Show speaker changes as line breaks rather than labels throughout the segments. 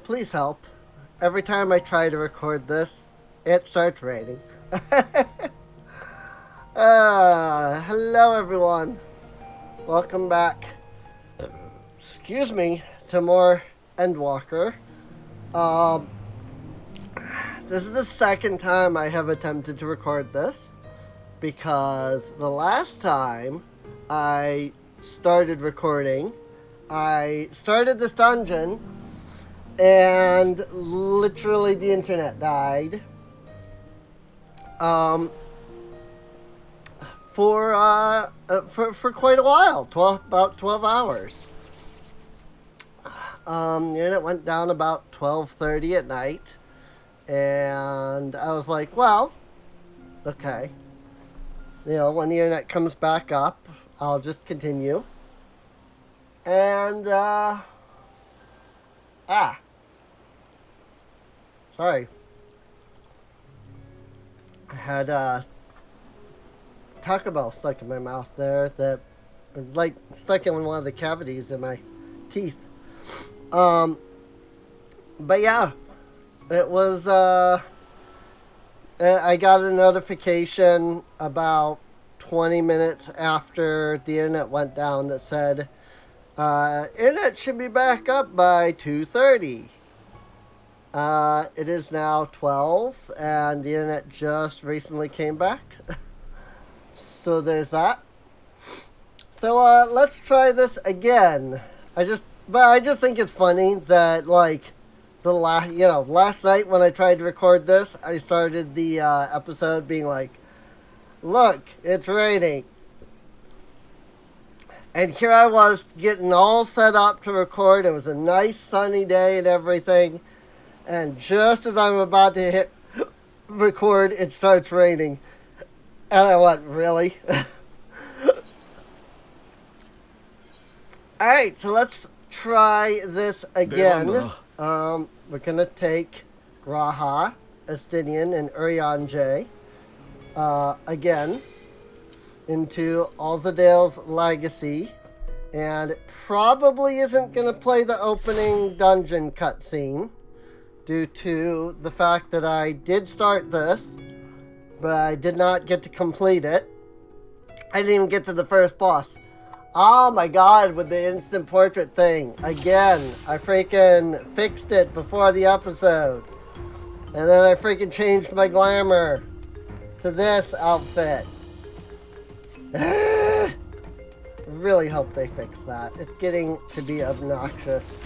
Please help. Every time I try to record this, it starts raining. Hello everyone. Welcome back. Excuse me, to more Endwalker. This is the second time I have attempted to record this, because the last time I started recording, I started this dungeon, and literally the internet died. For quite a while, about 12 hours. The internet went down about 12:30 at night, and I was like, well, okay. You know, when the internet comes back up, I'll just continue. And, sorry. I had, Taco Bell stuck in my mouth there that, like, stuck in one of the cavities in my teeth. But yeah, it was, I got a notification about 20 minutes after the internet went down that said, internet should be back up by 2:30. It is now 12, and the internet just recently came back. So there's that. So, let's try this again. I just think it's funny that, like, last night when I tried to record this, I started the, episode being like, look, it's raining. And here I was getting all set up to record. It was a nice sunny day and everything. And just as I'm about to hit record, it starts raining. And I went, really? Alright, so let's try this again. We're going to take Graha, Estinian, and Urianger again into Alzadale's Legacy. And it probably isn't going to play the opening dungeon cutscene, due to the fact that I did start this, but I did not get to complete it. I didn't even get to the first boss. Oh my god, with the instant portrait thing. Again, I freaking fixed it before the episode. And then I freaking changed my glamour to this outfit. Really hope they fix that. It's getting to be obnoxious,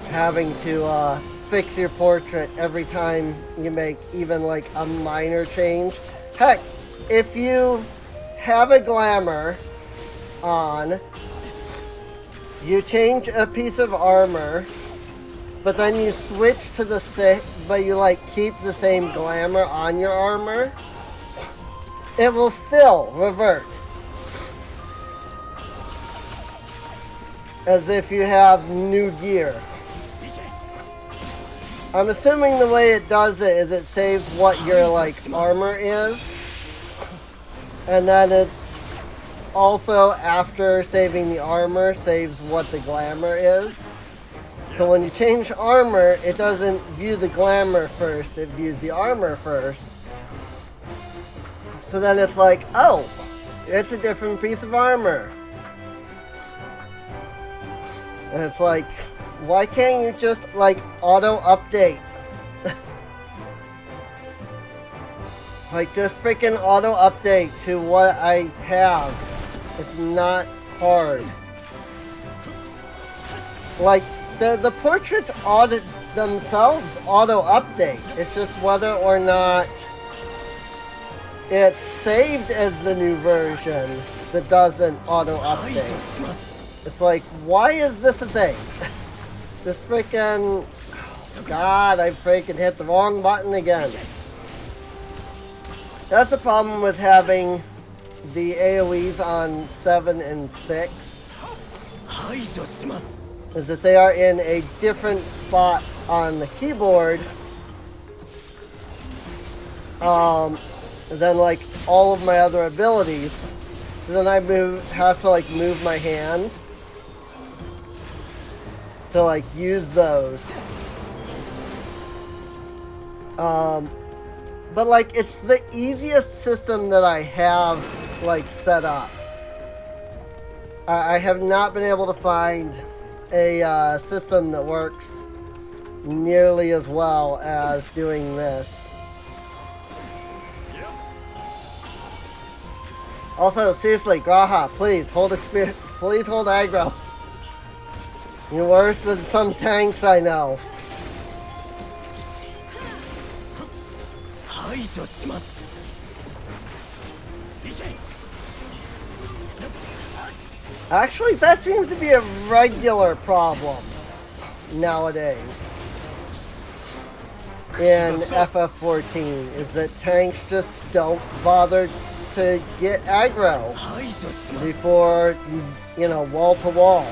having to fix your portrait every time you make even like a minor change. Heck, if you have a glamour on, you change a piece of armor, but then you switch to but you like keep the same glamour on your armor, it will still revert as if you have new gear. I'm assuming the way it does it is it saves what your, like, armor is. And then it also, after saving the armor, saves what the glamour is. So when you change armor, it doesn't view the glamour first, it views the armor first. So then it's like, oh, it's a different piece of armor. And it's like, why can't you just, like, auto-update? Like, just freaking auto-update to what I have. It's not hard. Like, the portraits themselves auto-update. It's just whether or not it's saved as the new version that doesn't auto-update. It's like, why is this a thing? Just freaking... Oh god, I freaking hit the wrong button again. That's the problem with having the AoEs on 7 and 6. Is that they are in a different spot on the keyboard than like all of my other abilities. So then I have to like move my hand to like use those. But like it's the easiest system that I have like set up. I have not been able to find a system that works nearly as well as doing this. Also, seriously, Graha, please hold experience. Please hold aggro. You're worse than some tanks I know. Actually, that seems to be a regular problem nowadays in FF14, is that tanks just don't bother to get aggro before, you know, wall to wall.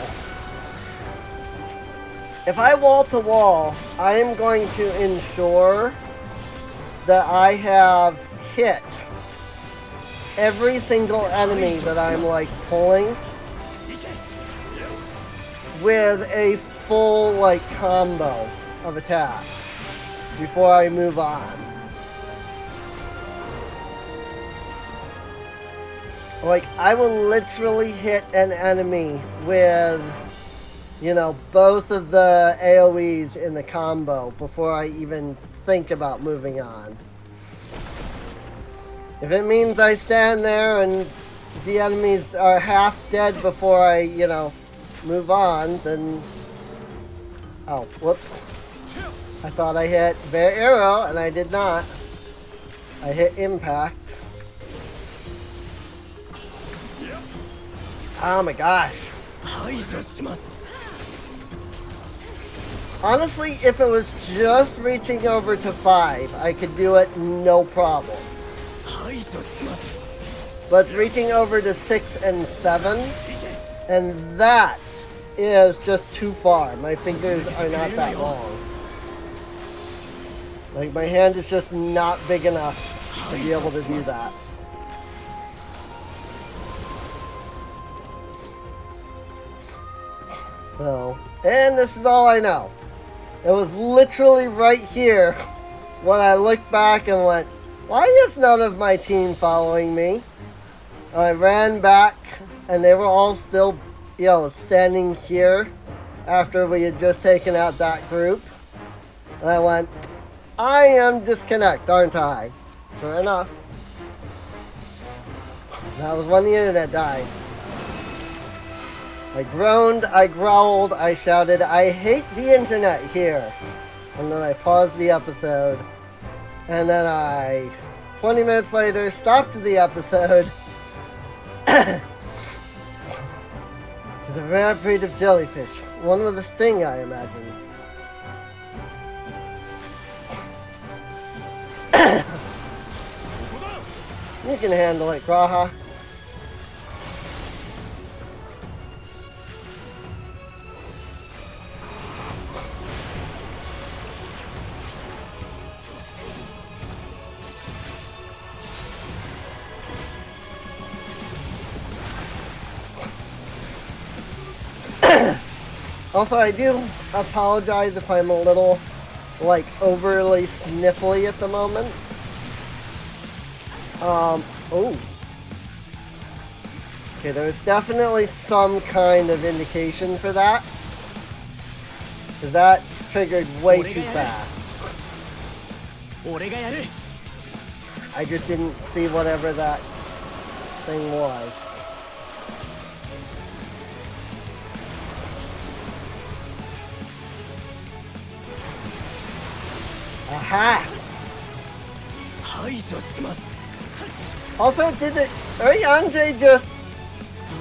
If I wall to wall, I am going to ensure that I have hit every single enemy that I'm like pulling with a full like combo of attacks before I move on. Like, I will literally hit an enemy with, you know, both of the AoEs in the combo before I even think about moving on. If it means I stand there and the enemies are half dead before I, you know, move on, then... Oh, whoops. I thought I hit Bear Arrow, and I did not. I hit Impact. Oh my gosh. Honestly, if it was just reaching over to 5, I could do it no problem. But it's reaching over to 6 and 7, and that is just too far. My fingers are not that long. Like, my hand is just not big enough to be able to do that. So, and this is all I know. It was literally right here when I looked back and went, why is none of my team following me? I ran back and they were all still, you know, standing here after we had just taken out that group. And I went, I am disconnect, aren't I? Sure enough. That was when the internet died. I groaned, I growled, I shouted, I hate the internet here. And then I paused the episode. And then I, 20 minutes later, stopped the episode. This is a rare breed of jellyfish. One with a sting, I imagine. You can handle it, Graha. Also, I do apologize if I'm a little, like, overly sniffly at the moment. Oh. Okay, there's definitely some kind of indication for that. Because that triggered way too fast. I just didn't see whatever that thing was. Aha! Also, did it Arianje just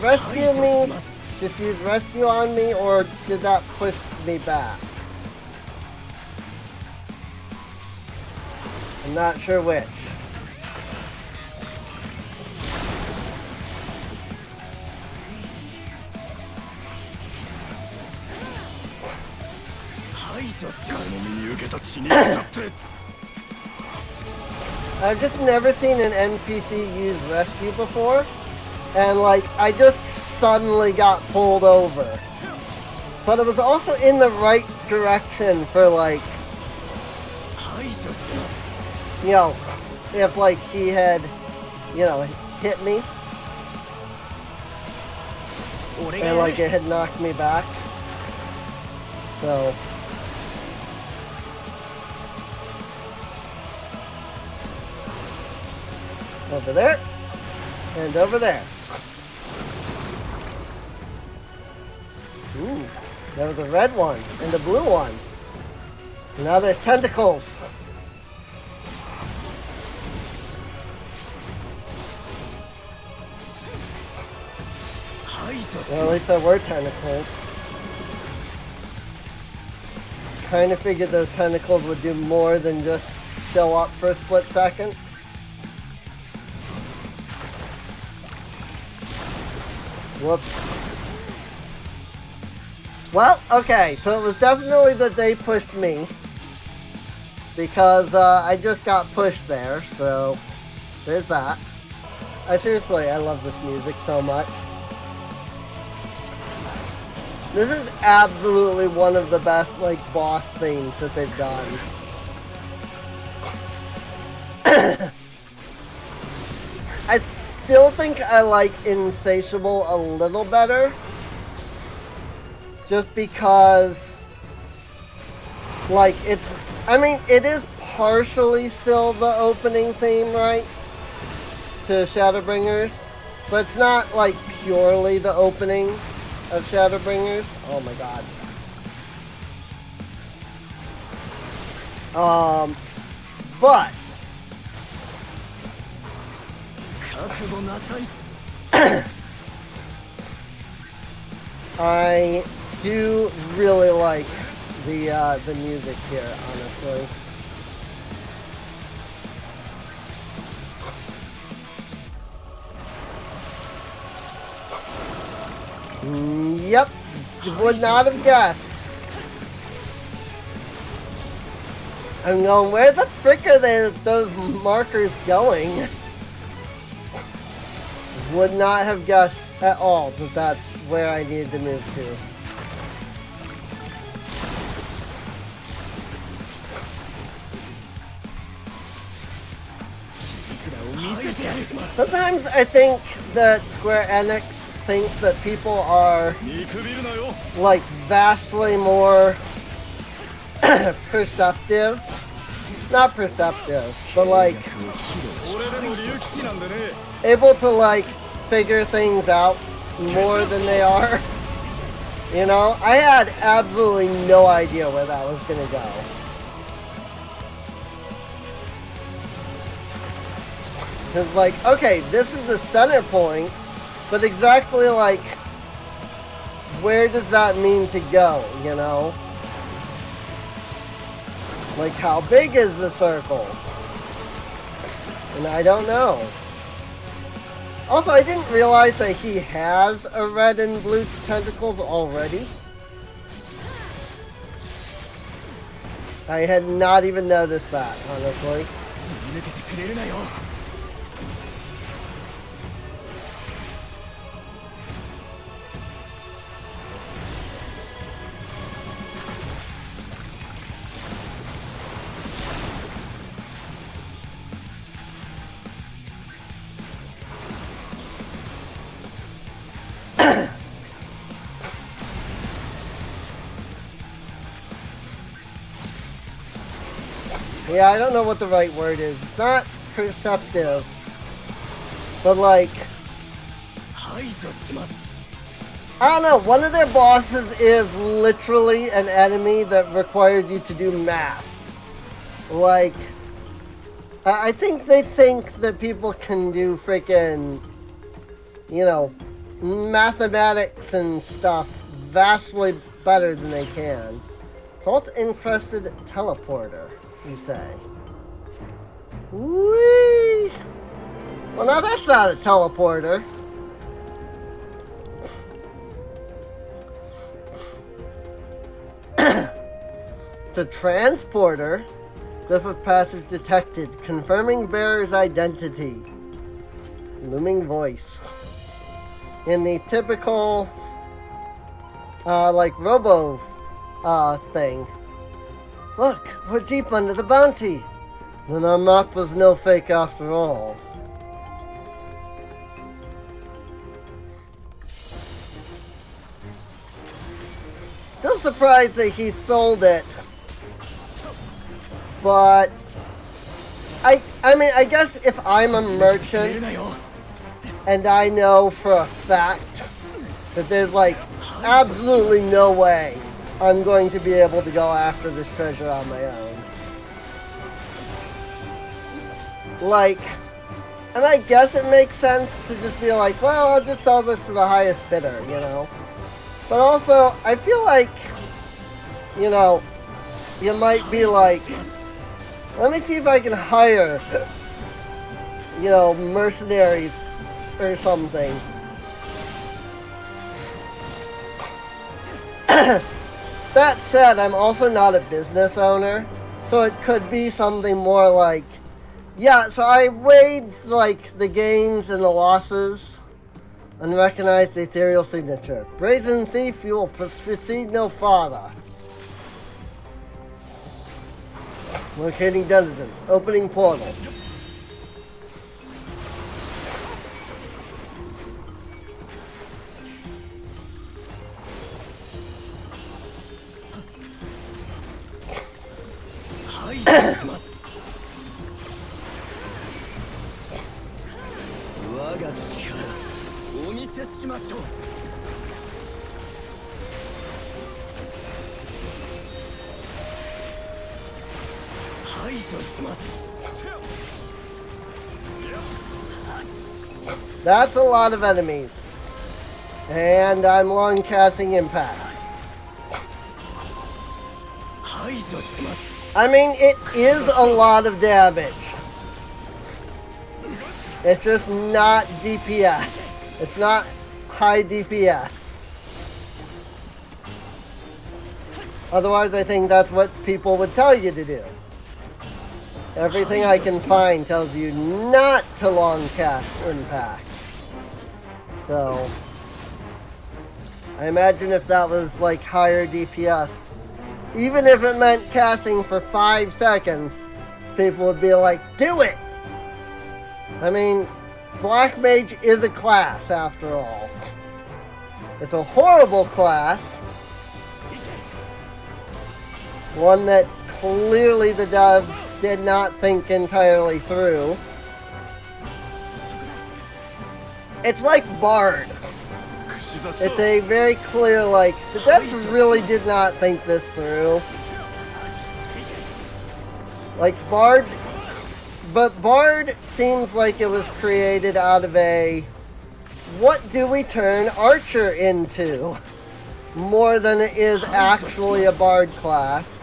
rescue me? Just use rescue on me, or did that push me back? I'm not sure which. I've just never seen an NPC use rescue before, and like I just suddenly got pulled over, But it was also in the right direction for, like, you know, if, like, he had, you know, hit me. And, like, it had knocked me back. So... over there. And over there. Ooh, there was a red one and a blue one. And now there's tentacles. Well, at least there were tentacles. Kind of figured those tentacles would do more than just show up for a split second. Whoops. Well, okay, so it was definitely that they pushed me. Because I just got pushed there, so there's that. I love this music so much. This is absolutely one of the best, like, boss themes that they've done. I still think I like Insatiable a little better. Just because, like, it's... I mean, it is partially still the opening theme, right? To Shadowbringers. But it's not, like, purely the opening of Shadowbringers. Oh my god. But I do really like the music here, honestly. Yep, would not have guessed. I'm going, where the frick are those markers going? Would not have guessed at all that that's where I needed to move to. Sometimes I think that Square Enix thinks that people are, like, vastly more perceptive. Not perceptive, but, like, able to, like, figure things out more than they are. You know? I had absolutely no idea where that was gonna go. Because, like, okay, this is the center point, but exactly, like, where does that mean to go, you know? Like, how big is the circle? And I don't know. Also, I didn't realize that he has a red and blue tentacles already. I had not even noticed that, honestly. Yeah, I don't know what the right word is. It's not perceptive. But, like, I don't know, one of their bosses is literally an enemy that requires you to do math. Like, I think they think that people can do freaking, you know, mathematics and stuff vastly better than they can. Salt-encrusted teleporter, you say. Whee! Well, now that's not a teleporter. It's a transporter. Glyph of passage detected. Confirming bearer's identity. Looming voice. In the typical like robo thing. Look, we're deep under the bounty. Then our map was no fake after all. Still surprised that he sold it. But I mean, I guess if I'm a merchant and I know for a fact that there's like absolutely no way I'm going to be able to go after this treasure on my own. Like, and I guess it makes sense to just be like, well, I'll just sell this to the highest bidder, you know? But also, I feel like, you know, you might be like, let me see if I can hire, you know, mercenaries or something. That said, I'm also not a business owner, so it could be something more like, yeah, so I weighed, like, the gains and the losses. Unrecognized ethereal signature. Brazen thief, you will proceed no farther. Locating denizens. Opening portal. That's a lot of enemies. And I'm long casting impact. I mean, it is a lot of damage. It's just not DPS. It's not high DPS. Otherwise, I think that's what people would tell you to do. Everything I can find tells you not to long cast impact. So, I imagine if that was like higher DPS, even if it meant casting for 5 seconds, people would be like, do it! I mean, Black Mage is a class after all. It's a horrible class. One that clearly the devs did not think entirely through. It's like Bard. It's a very clear, like, the devs really did not think this through. Like, Bard, but Bard seems like it was created out of a, what do we turn Archer into? More than it is actually a Bard class.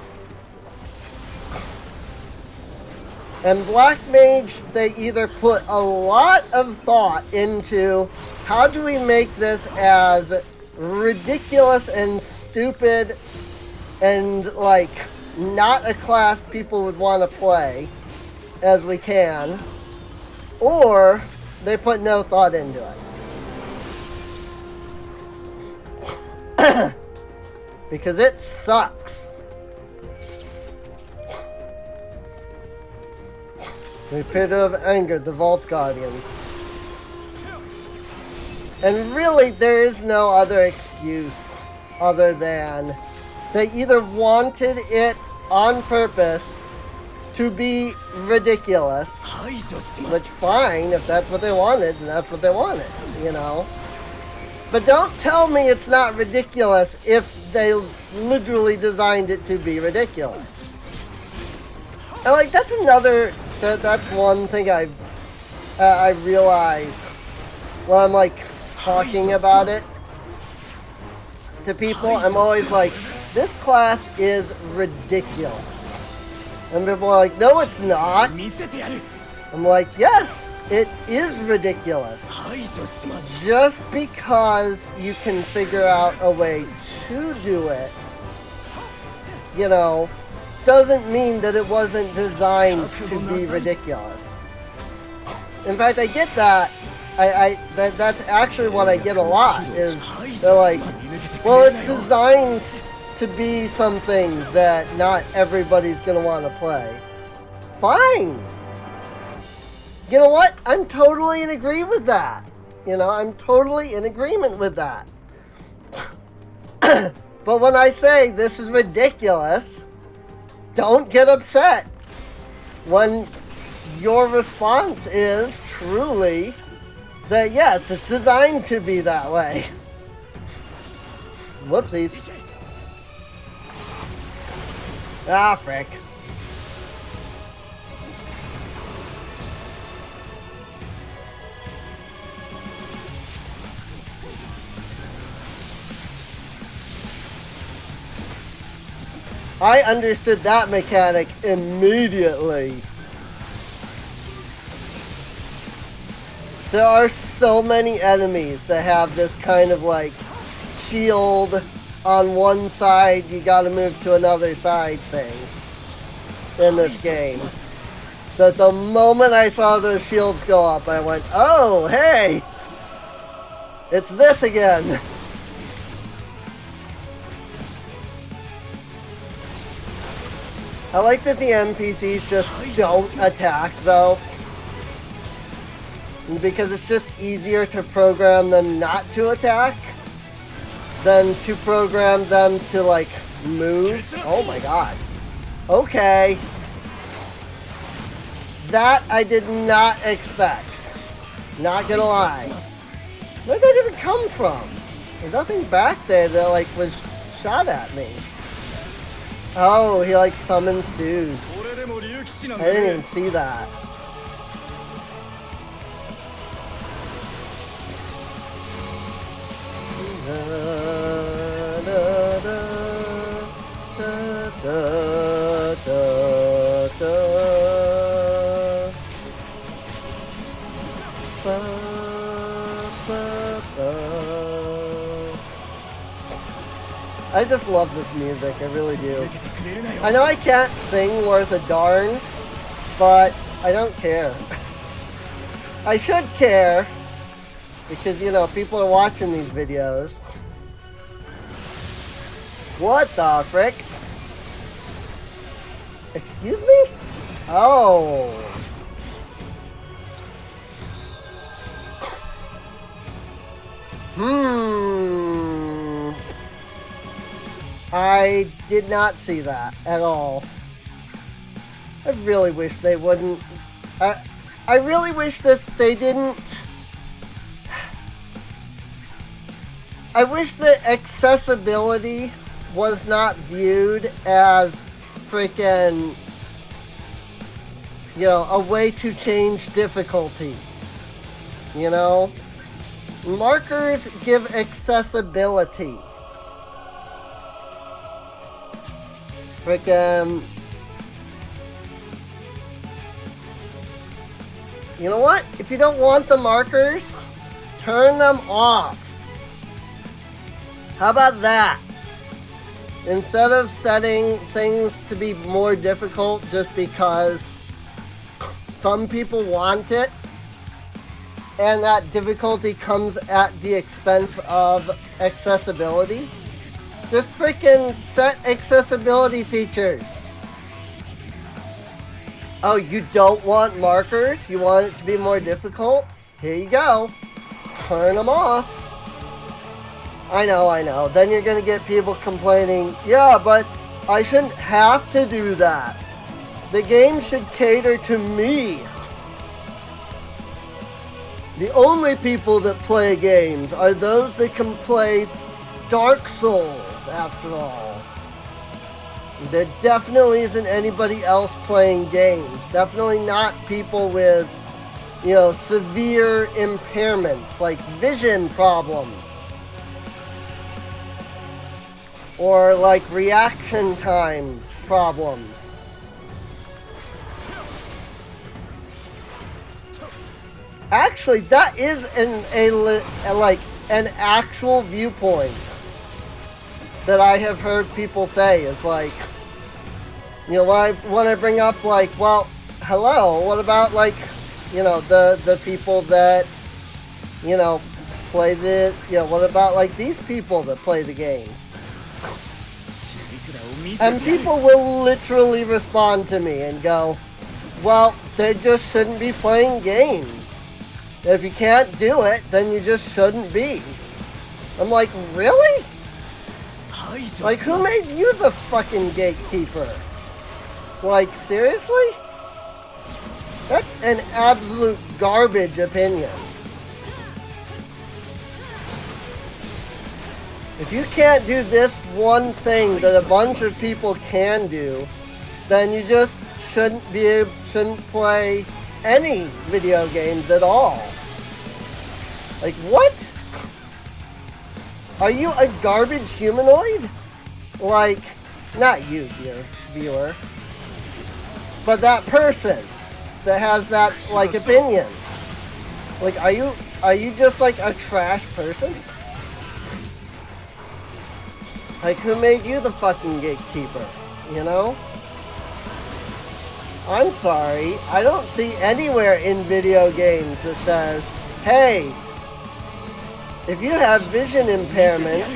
And Black Mage, they either put a lot of thought into how do we make this as ridiculous and stupid and like not a class people would want to play as we can, or they put no thought into it. Because it sucks. The pit of anger, the Vault Guardians. And really, there is no other excuse other than they either wanted it on purpose to be ridiculous, which fine, if that's what they wanted, then that's what they wanted, you know. But don't tell me it's not ridiculous if they literally designed it to be ridiculous. And like, that's another... That's one thing I realized when I'm like talking about it to people. I'm always like, this class is ridiculous. And people are like, no, it's not. I'm like, yes, it is ridiculous. Just because you can figure out a way to do it, you know, doesn't mean that it wasn't designed to be ridiculous. In fact, I get that. That's actually what I get a lot, is they're like, Well, it's designed to be something that not everybody's gonna want to play. Fine. You know what? I'm totally in agreement with that. I'm totally in agreement with that. But when I say this is ridiculous, don't get upset when your response is truly that yes, it's designed to be that way. Whoopsies. Ah, frick. I understood that mechanic immediately. There are so many enemies that have this kind of like shield on one side, you gotta move to another side thing in this game. That the moment I saw those shields go up, I went, oh, hey! It's this again! I like that the NPCs just don't attack, though. Because it's just easier to program them not to attack than to program them to, like, move. Oh my god. Okay. That I did not expect. Not gonna lie. Where'd that even come from? There's nothing back there that, like, was shot at me. Oh, he, like, summons dudes. I didn't even see that. I just love this music, I really do. I know I can't sing worth a darn, but I don't care. I should care, because, people are watching these videos. What the frick? Excuse me? Oh. I did not see that at all. I really wish they wouldn't. I really wish that they didn't. I wish that accessibility was not viewed as freaking, a way to change difficulty. Markers give accessibility. Freaking. You know what? If you don't want the markers, turn them off. How about that? Instead of setting things to be more difficult just because some people want it, and that difficulty comes at the expense of accessibility, just freaking set accessibility features. Oh, you don't want markers? You want it to be more difficult? Here you go. Turn them off. I know. Then you're going to get people complaining, yeah, but I shouldn't have to do that. The game should cater to me. The only people that play games are those that can play Dark Souls, after all. There definitely isn't anybody else playing games. Definitely not people with, severe impairments, like vision problems. Or like reaction time problems. Actually, that is an actual viewpoint that I have heard people say is like, when I bring up like, well, hello, what about like, the people that, play the, what about like these people that play the games? And people will literally respond to me and go, well, they just shouldn't be playing games. If you can't do it, then you just shouldn't be. I'm like, really? Like, who made you the fucking gatekeeper? Like, seriously? That's an absolute garbage opinion. If you can't do this one thing that a bunch of people can do, then you just shouldn't play any video games at all. Like, what? Are you a garbage humanoid? Like, not you, dear viewer, but that person that has that, like, opinion. Like, are you just, like, a trash person? Like, who made you the fucking gatekeeper, you know? I'm sorry, I don't see anywhere in video games that says, hey, if you have vision impairment,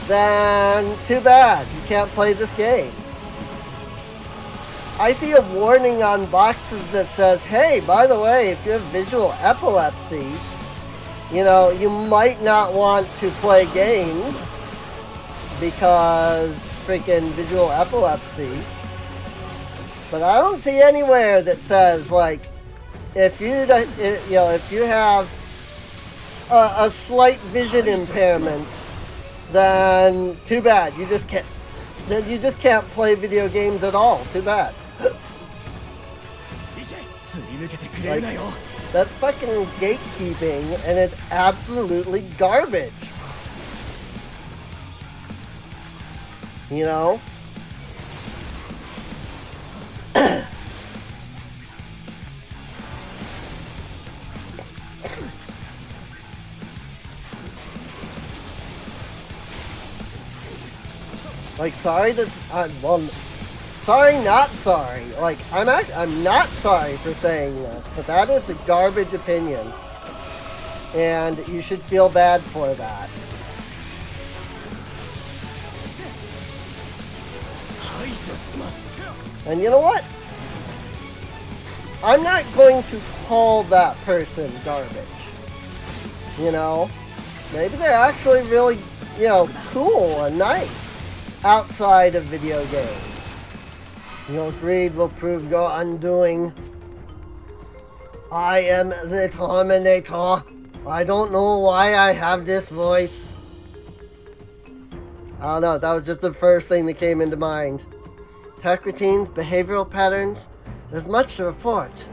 then too bad, you can't play this game. I see a warning on boxes that says, hey, by the way, if you have visual epilepsy, you might not want to play games because freaking visual epilepsy. But I don't see anywhere that says, like, if you have a slight vision impairment, then too bad. You just can't play video games at all. Too bad. Like, that's fucking gatekeeping, and it's absolutely garbage. You know? Like, sorry sorry, not sorry. Like, I'm not sorry for saying this, but that is a garbage opinion. And you should feel bad for that. And you know what? I'm not going to call that person garbage. You know? Maybe they're actually really, cool and nice outside of video games. Greed will prove your undoing. I am the Terminator. I don't know why I have this voice. I don't know, that was just the first thing that came into mind. Tech routines, behavioral patterns, there's much to report.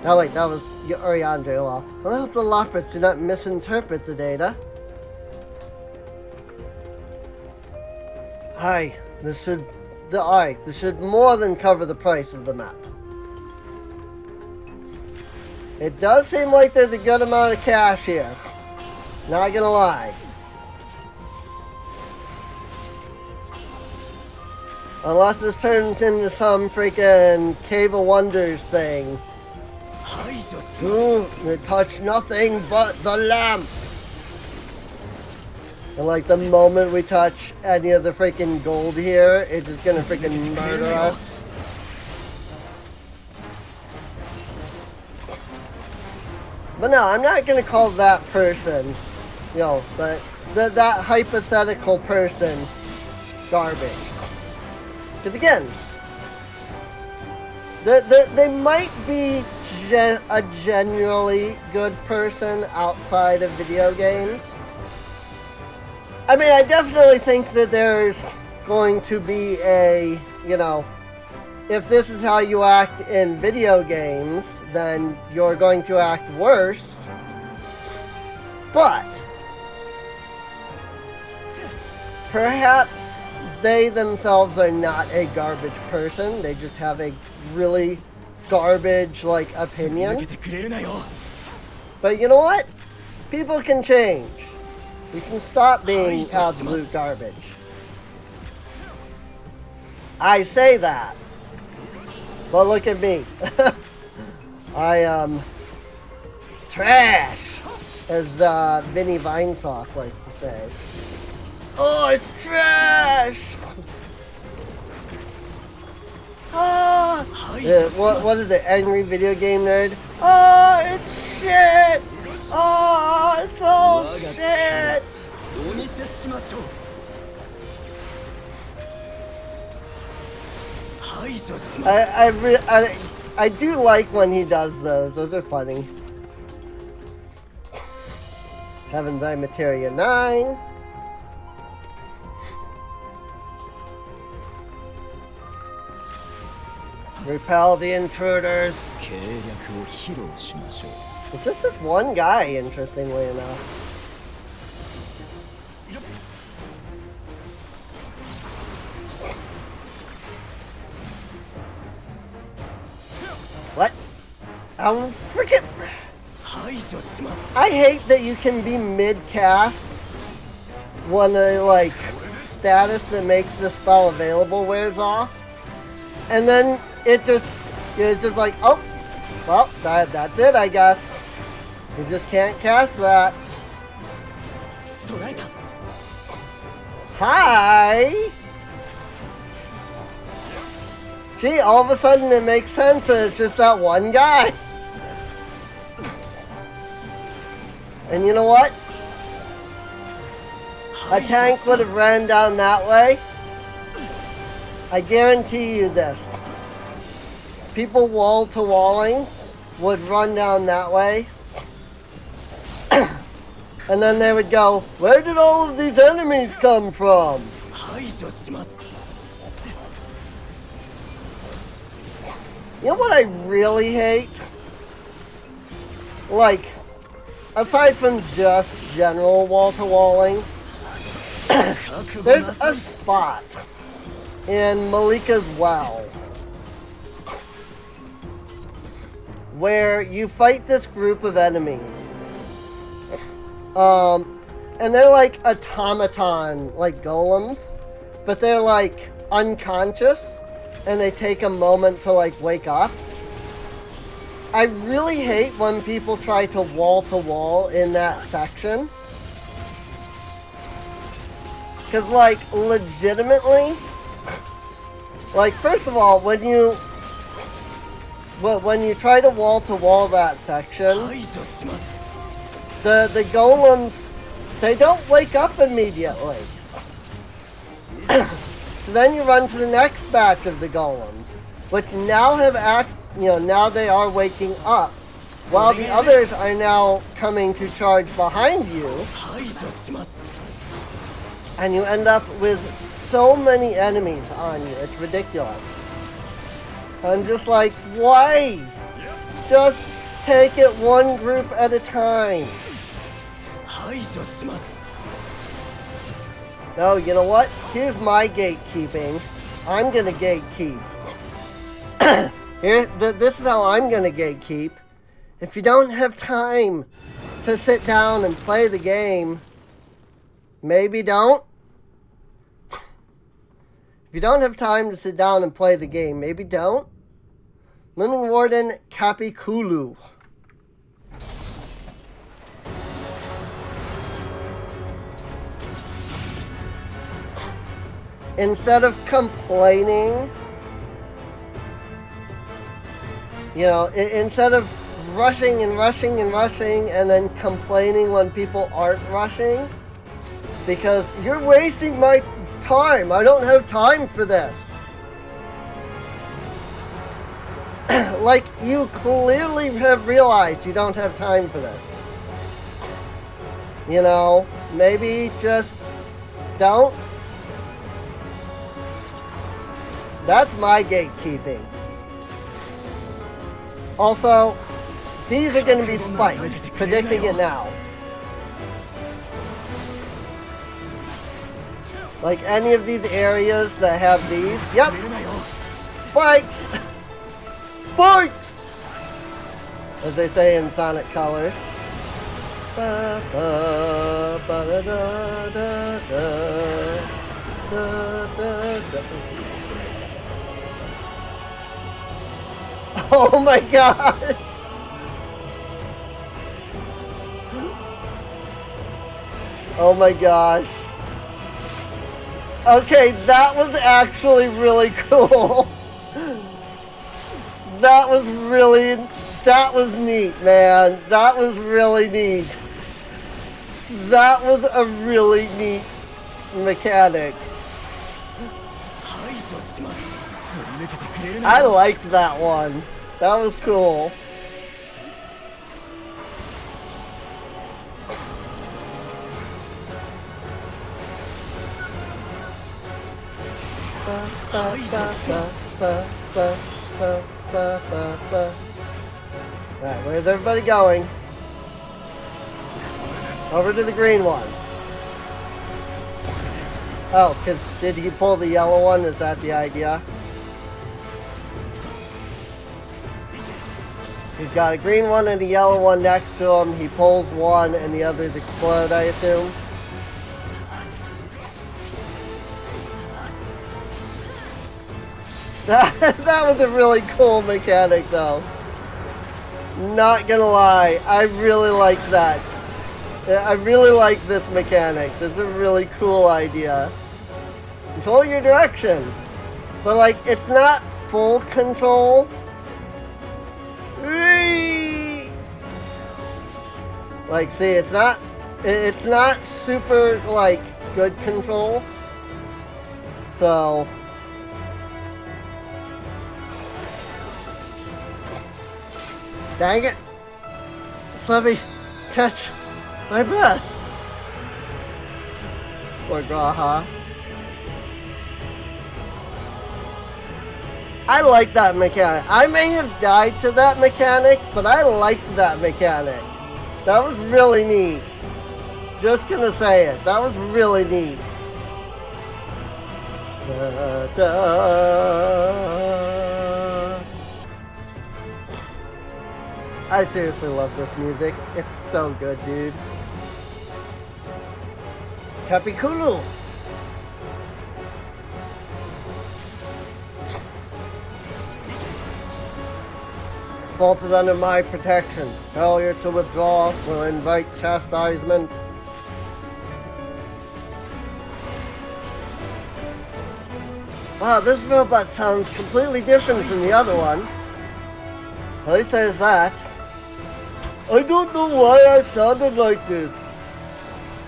Oh wait, that was Oriandre. Well, I hope the Loppers do not misinterpret the data. This should more than cover the price of the map. It does seem like there's a good amount of cash here. Not gonna lie. Unless this turns into some freaking Cave of Wonders thing. You touch nothing but the lamp. And like the moment we touch any of the freaking gold here, it's just gonna freaking murder us. But no, I'm not gonna call that person, that hypothetical person garbage. Because again, they might be a genuinely good person outside of video games. I mean, I definitely think that there's going to be a, if this is how you act in video games, then you're going to act worse. But perhaps they themselves are not a garbage person. They just have a really garbage-like opinion. But you know what? People can change. We can stop being absolute garbage. I say that. But look at me. I am trash. as Vinny Vinesauce likes to say. Oh, it's trash! Ah! What is it? Angry Video Game Nerd? Oh, it's shit! Oh, it's all shit! I do like when he does those. Those are funny. Heaven's Eye Materia 9. Repel the intruders. It's just this one guy, interestingly enough. What? Freaking... I hate that you can be mid-cast when the, like, status that makes the spell available wears off. And then it's just like, oh, well, that's it, I guess. You just can't cast that. Hi! Gee, all of a sudden it makes sense that it's just that one guy. And you know what? A tank would have ran down that way. I guarantee you this. People wall-to-walling would run down that way. And then they would go, where did all of these enemies come from? You know what I really hate? Like, aside from just general wall-to-walling, there's a spot in Malika's Well where you fight this group of enemies. And they're like automaton, like golems, but they're like unconscious and they take a moment to like wake up. I really hate when people try to wall in that section. Cause like legitimately, like first of all, when you try to wall that section, the golems, they don't wake up immediately. So then you run to the next batch of the golems, which now have now they are waking up, while the others are now coming to charge behind you. And you end up with so many enemies on you. It's ridiculous. I'm just like, why? Just take it one group at a time. No, you know what? Here's my gatekeeping. I'm gonna gatekeep. This is how I'm gonna gatekeep. If you don't have time to sit down and play the game, maybe don't. If you don't have time to sit down and play the game, maybe don't. Lemon Warden Capiculu. Instead of complaining, instead of rushing and then complaining when people aren't rushing, because you're wasting my time. I don't have time for this. Like, you clearly have realized you don't have time for this. Maybe just don't. That's my gatekeeping. Also, these are going to be spikes. Predicting it now. Like any of these areas that have these. Yep. Spikes. Spikes! As they say in Sonic Colors. Ba, ba, ba, da, da, da, da, da, da. Oh my gosh! Oh my gosh. Okay, that was actually really cool. That was neat, man. That was really neat. That was a really neat mechanic. I liked that one. That was cool. Alright, where's everybody going? Over to the green one. Oh, because did he pull the yellow one? Is that the idea? He's got a green one and a yellow one next to him. He pulls one and the others explode, I assume. That was a really cool mechanic, though. Not gonna lie, I really like that. I really like this mechanic. This is a really cool idea. Control your direction. But, like, it's not full control. Like, see, it's not super, like, good control. So... Dang it! Just let me catch my breath. Poor Graha. I like that mechanic. I may have died to that mechanic, but I liked that mechanic. That was really neat. Just gonna say it. That was really neat. Da, da. I seriously love this music. It's so good, dude. Kapikulu! It's vaulted under my protection. Failure to withdraw will invite chastisement. Wow, this robot sounds completely different from the other one. At least there's that. I don't know why I sounded like this.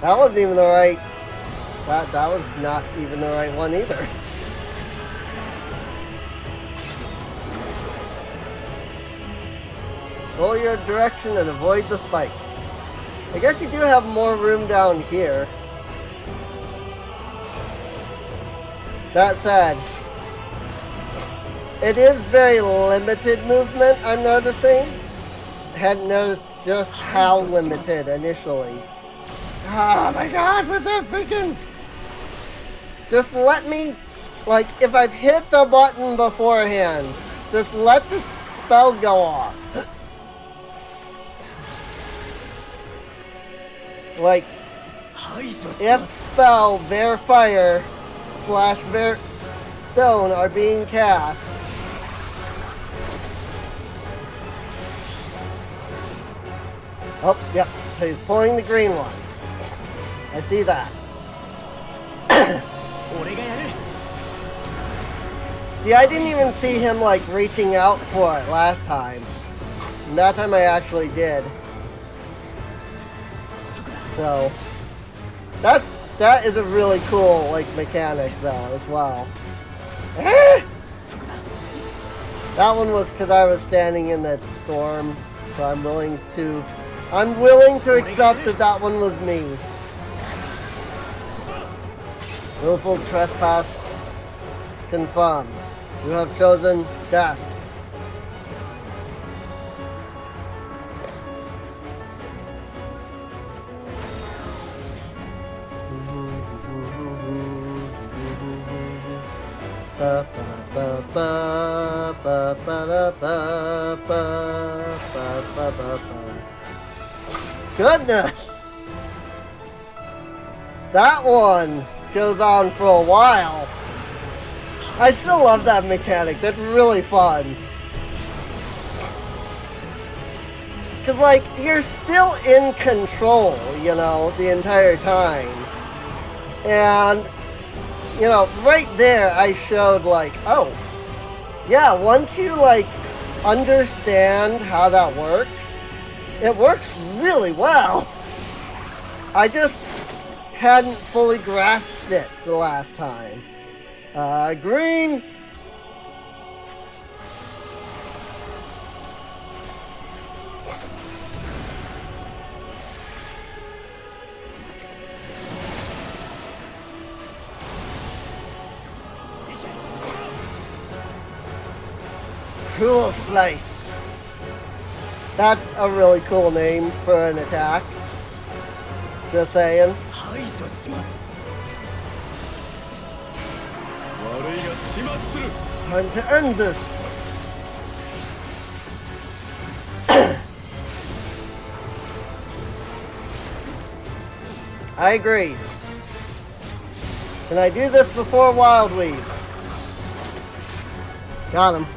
That wasn't even the right... That was not even the right one either. Control your direction and avoid the spikes. I guess you do have more room down here. That said, it is very limited movement, I'm noticing. I hadn't noticed just how limited initially. Oh my god, with that freaking... Just let me... Like, if I've hit the button beforehand, just let the spell go off. Like, if spell, bear fire, / bear stone are being cast, oh, yep, so he's pulling the green one. I see that. See, I didn't even see him, like, reaching out for it last time. And that time I actually did. So, that is a really cool, like, mechanic, though, as well. That one was because I was standing in the storm, so I'm willing to accept that that one was me. Willful trespass confirmed. You have chosen death. Goodness! That one goes on for a while. I still love that mechanic. That's really fun. Because, like, you're still in control, you know, the entire time. And, you know, right there I showed, like, oh, yeah, once you, like, understand how that works, it works really well. I just hadn't fully grasped it the last time. Green. Cruel Slice. That's a really cool name for an attack. Just saying. Time to end this. I agree. Can I do this before Wild Weave? Got him.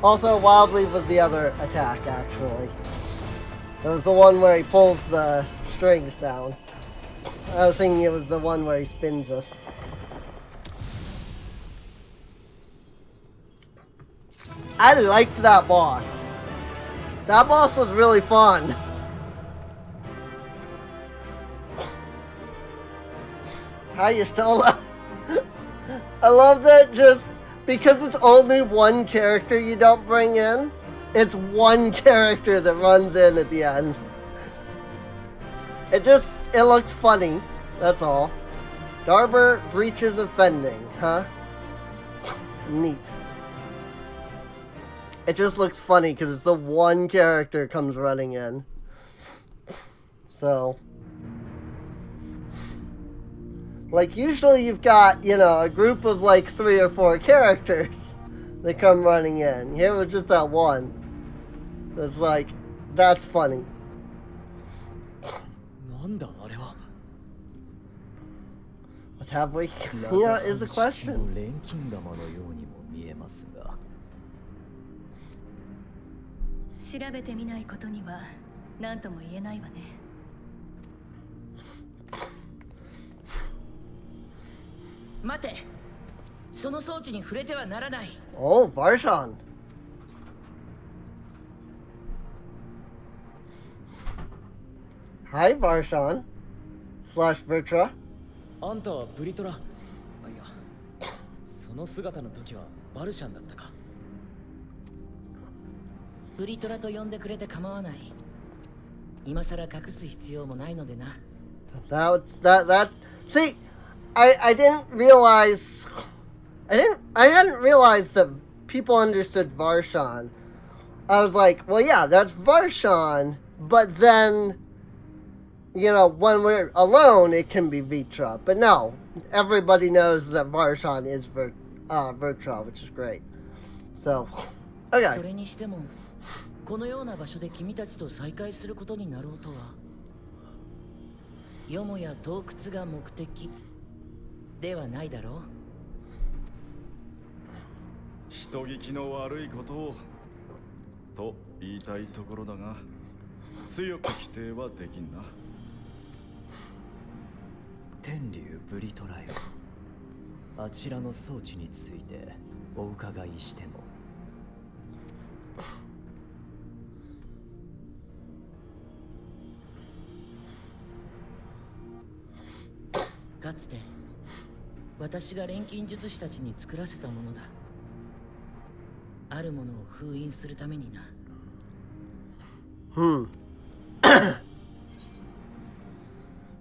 Also, Wild Weave was the other attack, actually. It was the one where he pulls the strings down. I was thinking it was the one where he spins us. I liked that boss. That boss was really fun. Hi, Yustola. I love that just because it's only one character you don't bring in. It's one character that runs in at the end. It looks funny. That's all. Darber breaches offending, huh? Neat. It just looks funny because it's the one character comes running in. So, like, usually you've got, you know, a group of like 3 or 4 characters that come running in. Here was just that one. That's like, that's funny. What have we? You know, is the question.
調べてみないことには何とも言えないわね。待て、その装置に触れてはならない。
Oh, Varshan. Hi, Varshan. Slash Vertra.
あんたはブリトラ。あ、いや、その姿の時はバルシャンだったか。
ブリトラと呼んでくれて構わない。今さら隠す必要もないのでな。
That. See, I didn't realize. I hadn't realized that people understood Varshan. I was like, well, yeah, that's Varshan, but then, you know, when we're alone, it can be Vitra. But no, everybody knows that Varshan is Vertra, which is great. So, okay.
それにしても、このような場所で君たちと再会することになろうとは。よもや洞窟が目的ではないだろう。
人聞きの悪いことをと言いたいところだが、強く否定はできんな。
天竜ブリトラよ。あちらの装置についてお伺いしても。
かつて私が錬金術師たちに作らせたものだ。あるものを封印するためにな。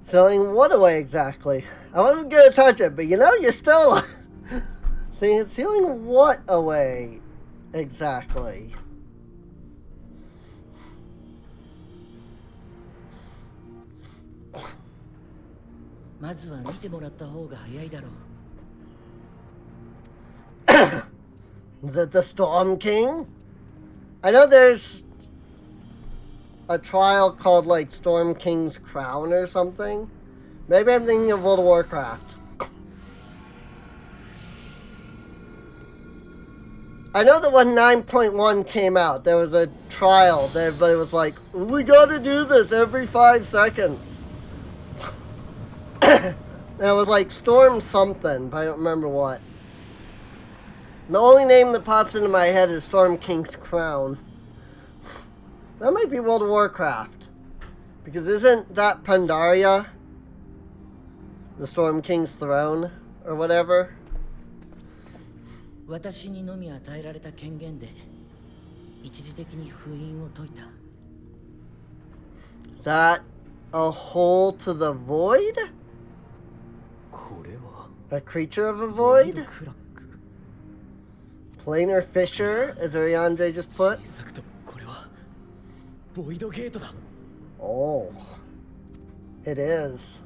Selling what away exactly? I wasn't gonna touch it, but you know, you're still sealing what away exactly?
まずは見てもらった方が早いだろう。
Is it the Storm King? I know there's a trial called like Storm King's Crown or something. Maybe I'm thinking of World of Warcraft. I know that when 9.1 came out, there was a trial that everybody was like, we gotta do this every 5 seconds. And it was like Storm something, but I don't remember what. The only name that pops into my head is Storm King's Crown. That might be World of Warcraft. Because isn't that Pandaria? The Storm King's Throne? Or whatever?
私にのみ与えられた権限で一時的に封印を解いた。
Is that a hole to the void?
これは
A creature of a
ボイド
void?
クラック。
Planar fissure, as Ariande just
小
put?
さくともこれはボイドゲートだ。
Oh. It is.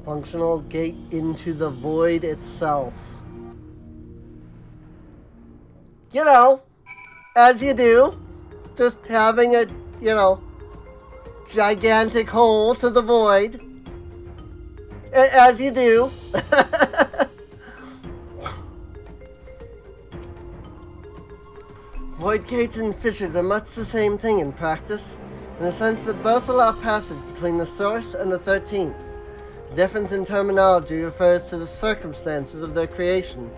Functional gate into the void itself. You know, as you do, just having a, you know, gigantic hole to the void. As you do. Void gates and fissures are much the same thing in practice, in the sense that both allow passage between the source and the 13th. The difference in terminology refers to the circumstances of their creation.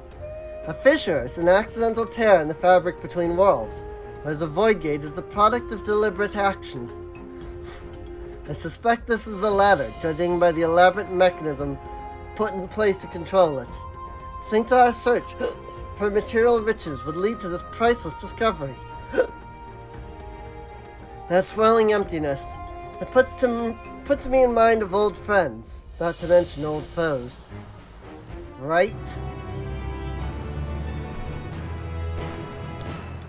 A fissure is an accidental tear in the fabric between worlds, whereas a void gate is the product of deliberate action. I suspect this is the latter, judging by the elaborate mechanism put in place to control it. Think that our search for material riches would lead to this priceless discovery. That swirling emptiness, it puts me in mind of old friends, not to mention old foes. Right?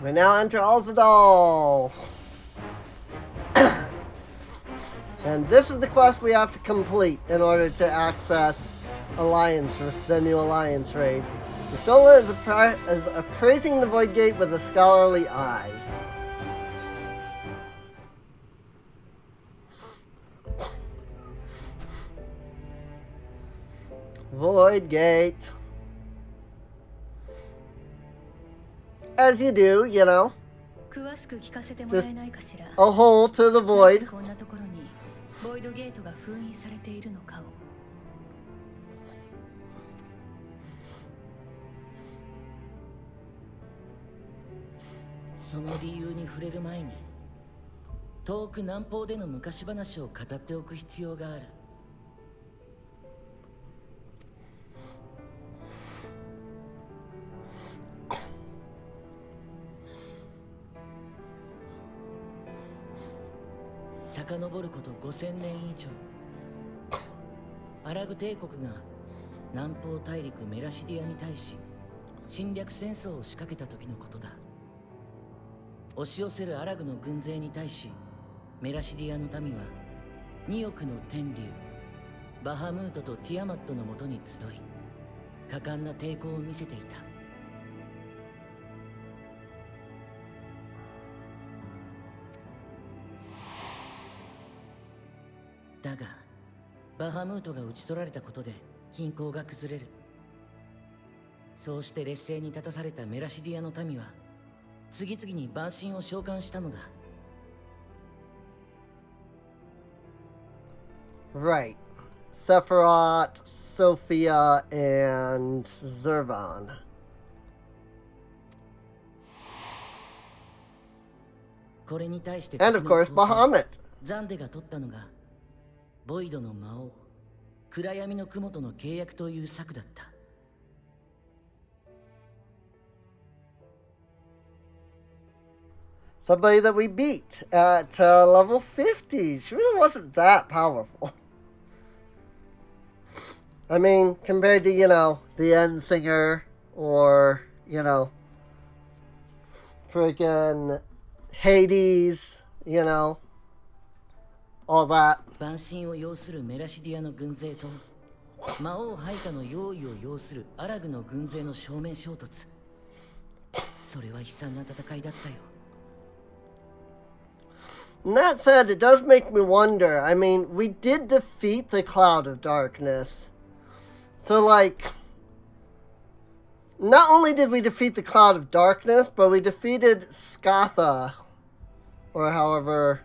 We now enter Alzadal. And this is the quest we have to complete in order to access Alliance, the new Alliance raid. Pistola is appraising the Void Gate with a scholarly eye. Void Gate. As you do, you know. Just a hole to the void.
こんなところにボイドゲートが封印されているのかを。
その理由に触れる前に遠く南方での昔話を語っておく必要がある。遡ること5000年以上、アラグ帝国が南方大陸メラシディアに対し侵略戦争を仕掛けた時のことだ。押し寄せるアラグの軍勢に対しメラシディアの民は2億の天竜バハムートとティアマットのもとに集い果敢な抵抗を見せていた。だがバハムートが討ち取られたことで均衡が崩れる。そうして劣勢に立たされたメラシディアの民は次々に蛮神を召喚したのだ。
Right. Sephiroth, Sophia, and Zervan.
これに対して
And of course, Bahamut.
ザンデが取ったのがボイドの魔王暗闇の雲との契約という策だった。
Somebody that we beat at level 50. She really wasn't that powerful. I mean, compared to, you know, the End Singer or, you know, friggin' Hades, you know, all that.
蛮神を要するメラシディアの軍勢と魔王配下の用意を要するアラグの軍勢の正面衝突。それは悲惨な戦いだったよ。
And that said, it does make me wonder. I mean, we did defeat the Cloud of Darkness. So, like, not only did we defeat the Cloud of Darkness, but we defeated Skatha, or however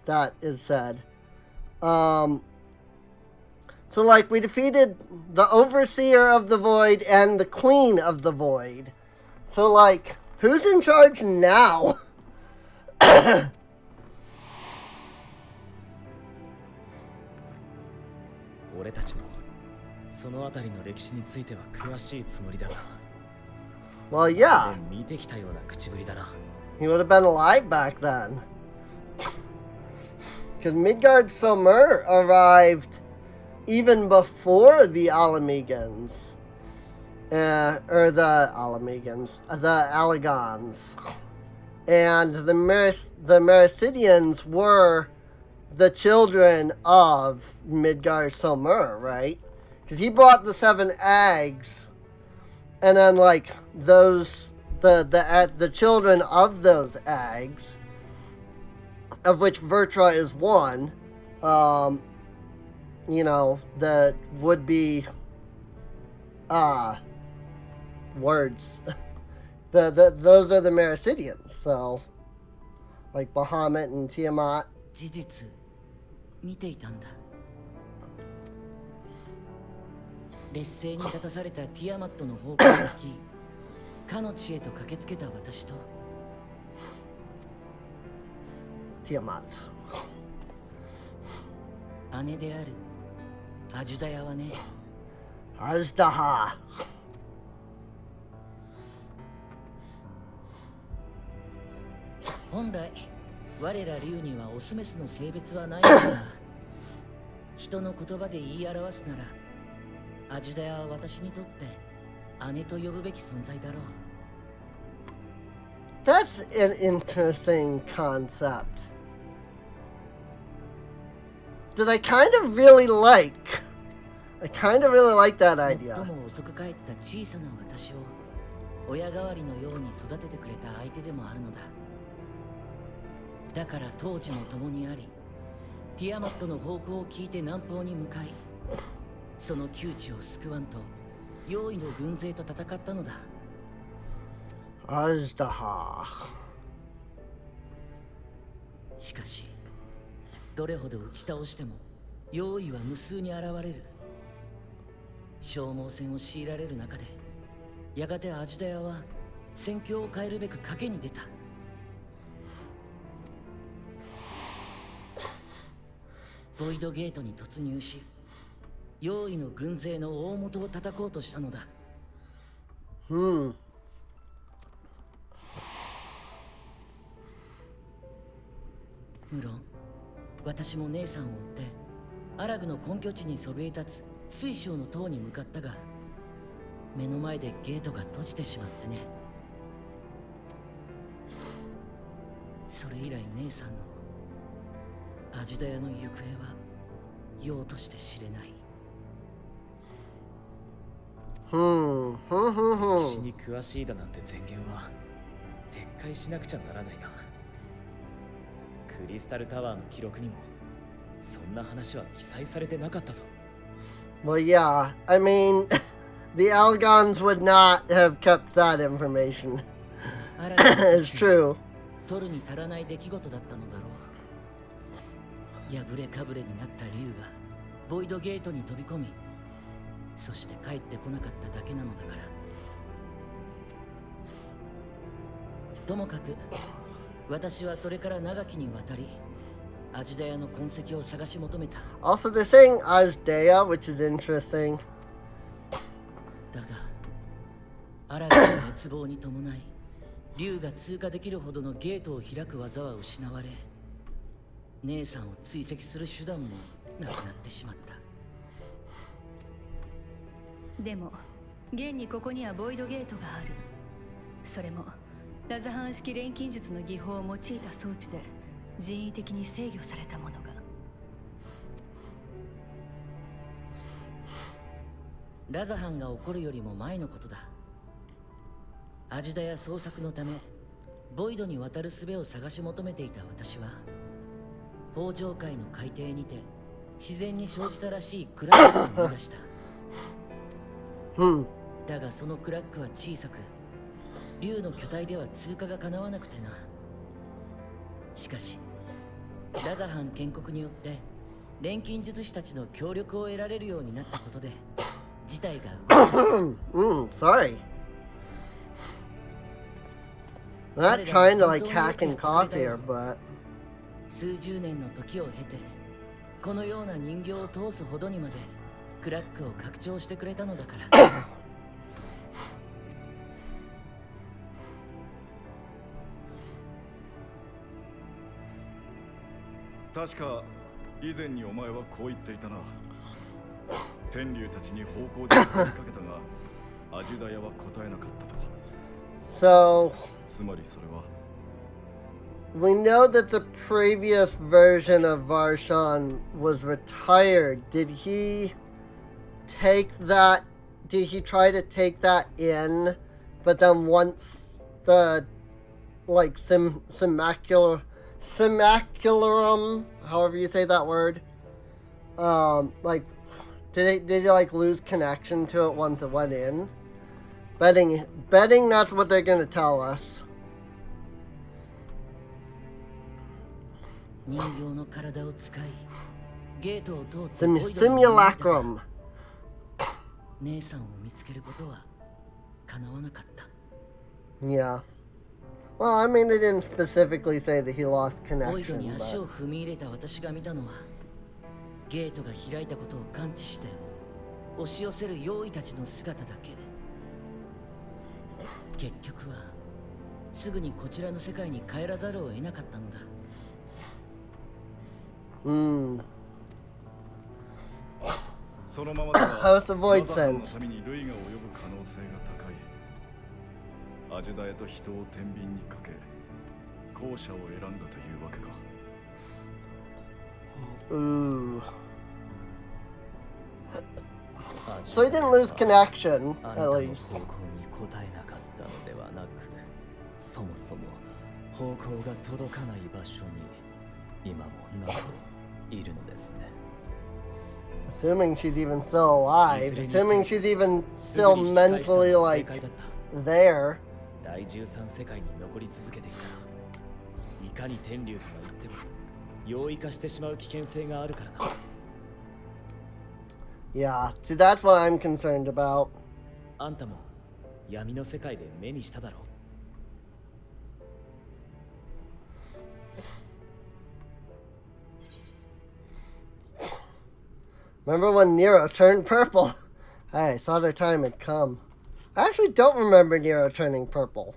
that is said. So, like, we defeated the Overseer of the Void and the Queen of the Void. So, like, who's in charge now?
俺たちもそのあたりの歴史については詳しいつもりだが、
Well, yeah.
見てきたような口ぶりだな。
He would have been alive back then. Because Midgard Somer arrived even before the Alamegans. Or the Alamegans. The Allegons. And the Mericidians were the children of Midgard Somer, right? Because he brought the 7 eggs. And then, like, those, the children of those eggs, of which Vertra is one, you know, that would be, words. Those are the Mericidians, so, like Bahamut and Tiamat.
事実見ていたんだ。劣勢に立たされたティアマットの報告を聞き、かの地へと駆けつけた私と
Tiamat.
姉であるアジュダヤはね、
Ajdaha.
本来我ら竜にはオスメスの性別はないのだが、人の言葉で言い表すならアジュダヤは私にとって姉と呼ぶべき存在だろう。
That's an interesting concept that I kind of really like. I kind of really like that
最
idea.
も遅く帰った小さな私を親代わりのように育ててくれた相手でもあるのだ。だから当時も共にあり、ティアマットの方向を聞いて南方に向かい、その窮地を救わんと用意の軍勢と戦ったのだ。
Ajdaha.
しかしどれほど打ち倒しても用意は無数に現れる。消耗戦を強いられる中で、やがてアジュダヤは戦況を変えるべく賭けに出た。ボイドゲートに突入し、用意の軍勢の大元を叩こうとしたのだ。
Hmm.
無論、私も姉さんを追ってアラグの根拠地にそびえ立つ水晶の塔に向かったが、目の前でゲートが閉じてしまってね。それ以来姉さんのアジュダヤの行方はようとして知れない。
歴史に詳しいだなんて前言は撤回しなくちゃならないな。クリスタルタワーの記録にもそんな話は記載されてなかったぞ。
Well, yeah. I mean, the Algons would not have kept that information.
アラグ
It's true.
取るに足らない出来事だったのだろう。破れかぶれになった竜がボイドゲートに飛び込み、そして帰ってこなかっただけなのだから。ともかく私はそれから長きにわたりアジュダヤの痕跡を探し求めた。
Also, they're saying Ajdeya, which is interesting.
だがアラグの滅亡に伴い、竜が通過できるほどのゲートを開く技は失われ、姉さんを追跡する手段もなくなってしまった。
でも現にここにはボイドゲートがある。それもラザハン式錬金術の技法を用いた装置で人為的に制御されたものが。
ラザハンが起こるよりも前のことだ。アジュダヤ捜索のためボイドに渡る術を探し求めていた私は、北上界の海底にて自然に生じたらしい暗いを見出した。だがそのクラックは小さく、竜の巨体では通過がかなわなくてな。しかしラザハン建国によって錬金術師たちの協力を得られるようになったことで事態が
sorry. I'm not trying to like hack and cough here, but
数十年の時を経てこのような人形を通すほどにまでクラックを拡張してくれたのだから。
確か以前にお前はこう言っていたな。天竜たちに方向で問いかけたがアジュダヤは答えなかったと。
So
つまりそれは
we know that the previous version of Varshan was retired. Did he take that? Did he try to take that in? But then once the like simulacrum, however you say that word, like did they like lose connection to it once it went in? Betting that's what they're gonna tell us.
人形の体を使いゲートを通って
Simulacrum.
姉さんを見つけることは叶わなかった。
Yeah. Well, I mean, they didn't specifically say that he lost
ボイド
connection,
に足
but
を踏み入れた私が見たのはゲートが開いたことを感知して押し寄せる妖異たちの姿だけ。結局はすぐにこちらの世界に帰らざるを得なかったのだ。
そのままでは
House of Void
ラザハン
Sense.
の民に類が及ぶ可能性が高い。アジュダヤと人を天秤にかけ後者を選んだというわけか。
Ooh. So he didn't lose connection,
あ
at
なたの
least.
方向に答えなかったのではなく、そもそも方向が届かない場所に今もなおいるのですね。
Assuming she's even still alive. Assuming she's even still mentally like there.
第13世界に残り続けていたら、いかに天竜とは言っても容易化してしまう危険性があるからな。
Yeah, see, that's what I'm concerned about.
あんたも闇の世界で目にしただろう。
Remember when Nero turned purple? I thought our time had come. I actually don't remember Nero turning purple.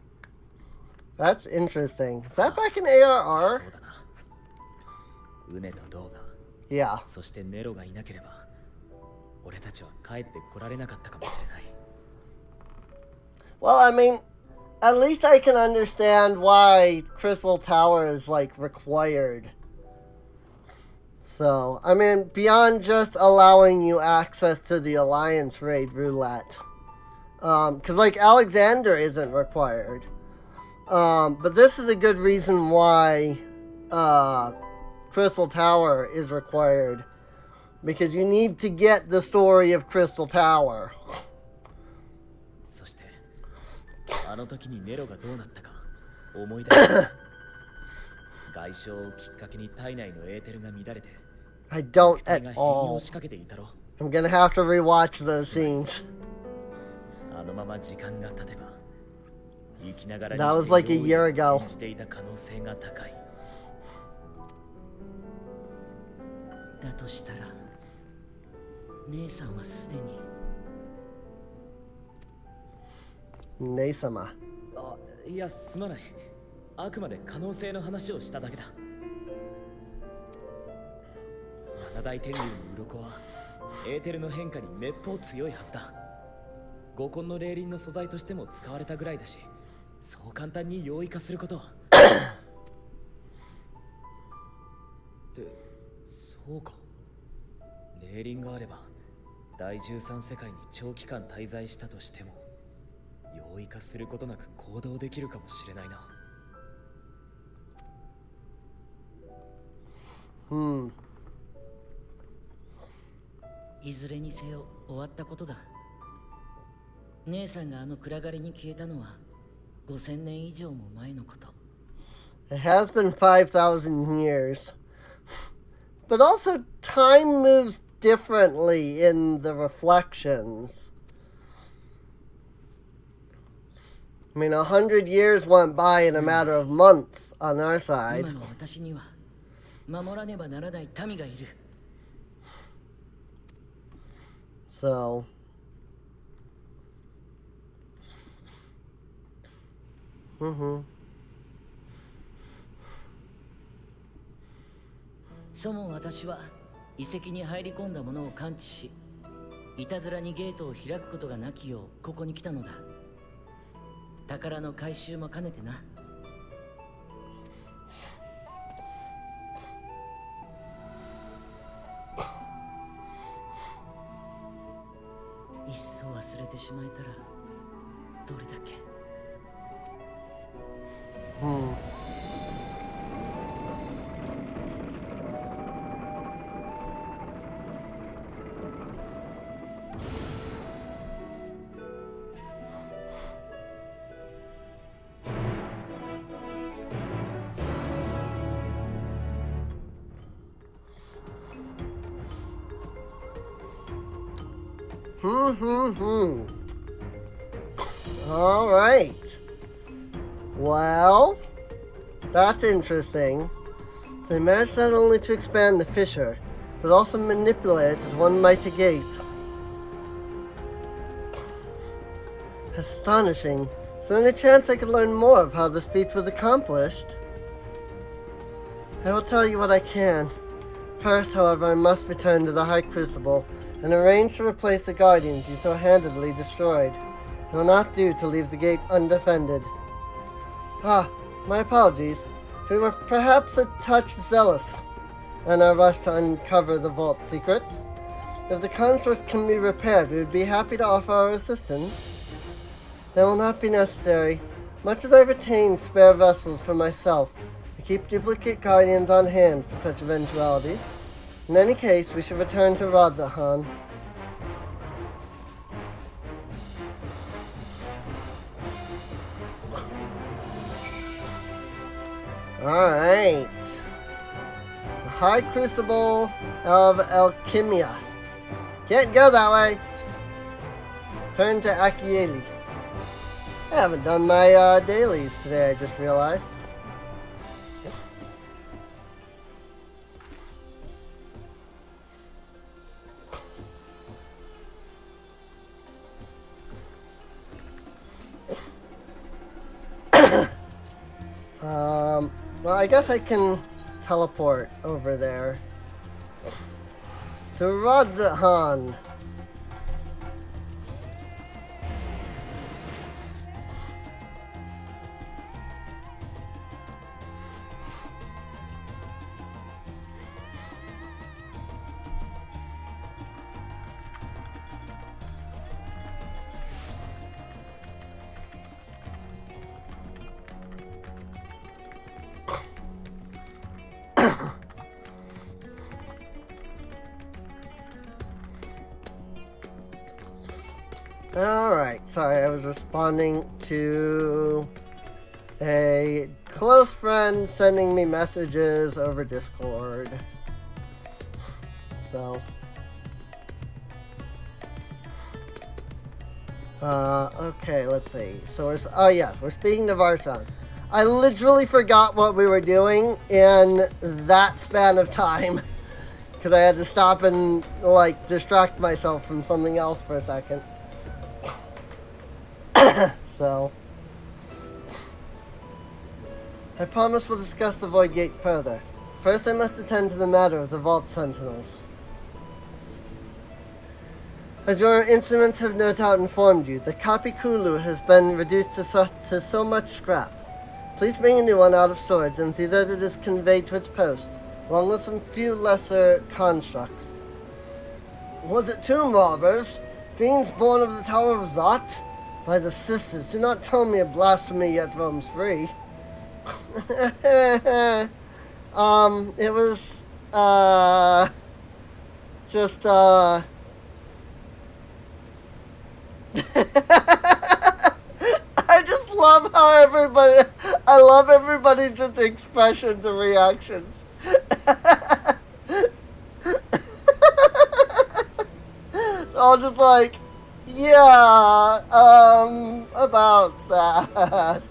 That's interesting. Is that back in
そ
ARR?
うだな。ウネとドウが、
Yeah.
そしてネロがいなければ、俺たちは帰ってこられなかったかもしれない。
Well, I mean, at least I can understand why Crystal Tower is like required. So, I mean, beyond just allowing you access to the Alliance raid roulette. Because, like, Alexander isn't required. But this is a good reason why Crystal Tower is required. Because you need to get the story of Crystal Tower.
そして、あの時にネロがどうなったか思い出した。外傷をきっかけに体内のエーテルが乱れて、
I don't
肉体
at
が変容
all.
しかけていたろ。
I'm gonna have to rewatch those scenes.
あのまま時間が経てば、生きながら
That was like a year ago.
演じていた可能性が高い。
だとしたら姉さんはすでに
Nesama.
あ、いや、すまない。あくまで可能性の話をしただけだ。七大天竜の鱗はエーテルの変化にめっぽう強いはずだ。五根の霊輪の素材としても使われたぐらいだし、そう簡単に容易化することは。ってそうか。霊輪があれば第13世界に長期間滞在したとしても容易化することなく行動できるかもしれないな。
いずれにせよ終わったことだ。姉さんがあの暗がりに消えたのは5000年以上も前のこと。
It has been 5,000 years. But also, time moves differently in the reflections. I mean, 100 years went by in a matter of months on our side.
今の私には守らねばならない民がいる。
So, mm-hmm.
そも私は遺跡に入り込んだものを感知し、いたずらにゲートを開くことがなきようここに来たのだ。宝の回収も兼ねてな。いっそ忘れてしまえたらどれだけ。
All right. Well, that's interesting. So he managed not only to expand the fissure, but also manipulate it as one mighty gate. Astonishing. Is there any chance I could learn more of how this feat was accomplished? I will tell you what I can. First, however, I must return to the High Crucible and arrange to replace the guardians you so handedly destroyed. It will not do to leave the gate undefended. Ah, my apologies. We were perhaps a touch zealous in our rush to uncover the vault secrets. If the constructs can be repaired, we would be happy to offer our assistance. That will not be necessary. Much as I retain spare vessels for myself, I keep duplicate guardians on hand for such eventualities. In any case, we should return to Radzahan. Alright. The High Crucible of Alchemia. Can't go that way. Turn to Akieli. I haven't done my dailies today, I just realized. Well, I guess I can teleport over there to Radzahan. Alright, sorry, I was responding to a close friend sending me messages over Discord. So, okay, let's see. So we're speaking to Vartan. I literally forgot what we were doing in that span of time. Because I had to stop and, distract myself from something else for a second. So, I promise we'll discuss the Void Gate further. First, I must attend to the matter of the Vault Sentinels. As your instruments have no doubt informed you, the Kapikulu has been reduced to so much scrap. Please bring a new one out of storage and see that it is conveyed to its post, along with some few lesser constructs. Was it tomb robbers? Fiends born of the Tower of Zot? By the sisters, do not tell me a blasphemy yet roams free. It was, just, how everybody, I love everybody's just expressions and reactions. All just like, yeah, about that.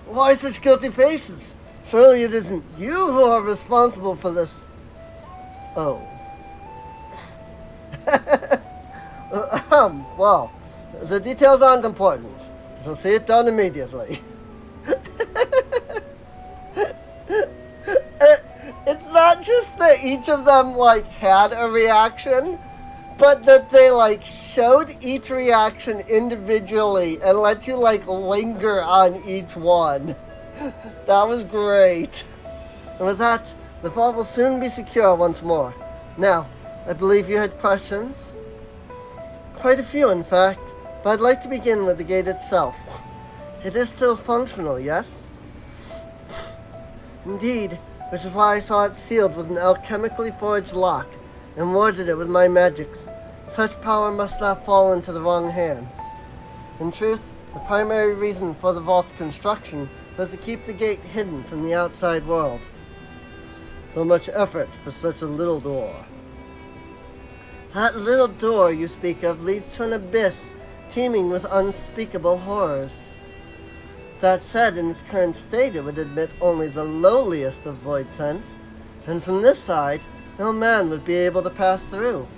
Why such guilty faces? Surely it isn't you who are responsible for this. Oh. Well, the details aren't important. I shall see it done immediately. It's not just that each of them, like, had a reaction, but that they, like, showed each reaction individually and let you, like, linger on each one. That was great. And with that, the vault will soon be secure once more. Now, I believe you had questions? Quite a few, in fact, but I'd like to begin with the gate itself. It is still functional, yes? Indeed, which is why I saw it sealed with an alchemically forged lock and warded it with my magics. Such power must not fall into the wrong hands. In truth, the primary reason for the vault's construction was to keep the gate hidden from the outside world. So much effort for such a little door. That little door you speak of leads to an abyss teeming with unspeakable horrors. That said, in its current state it would admit only the lowliest of void scent, and from this side, no man would be able to pass through.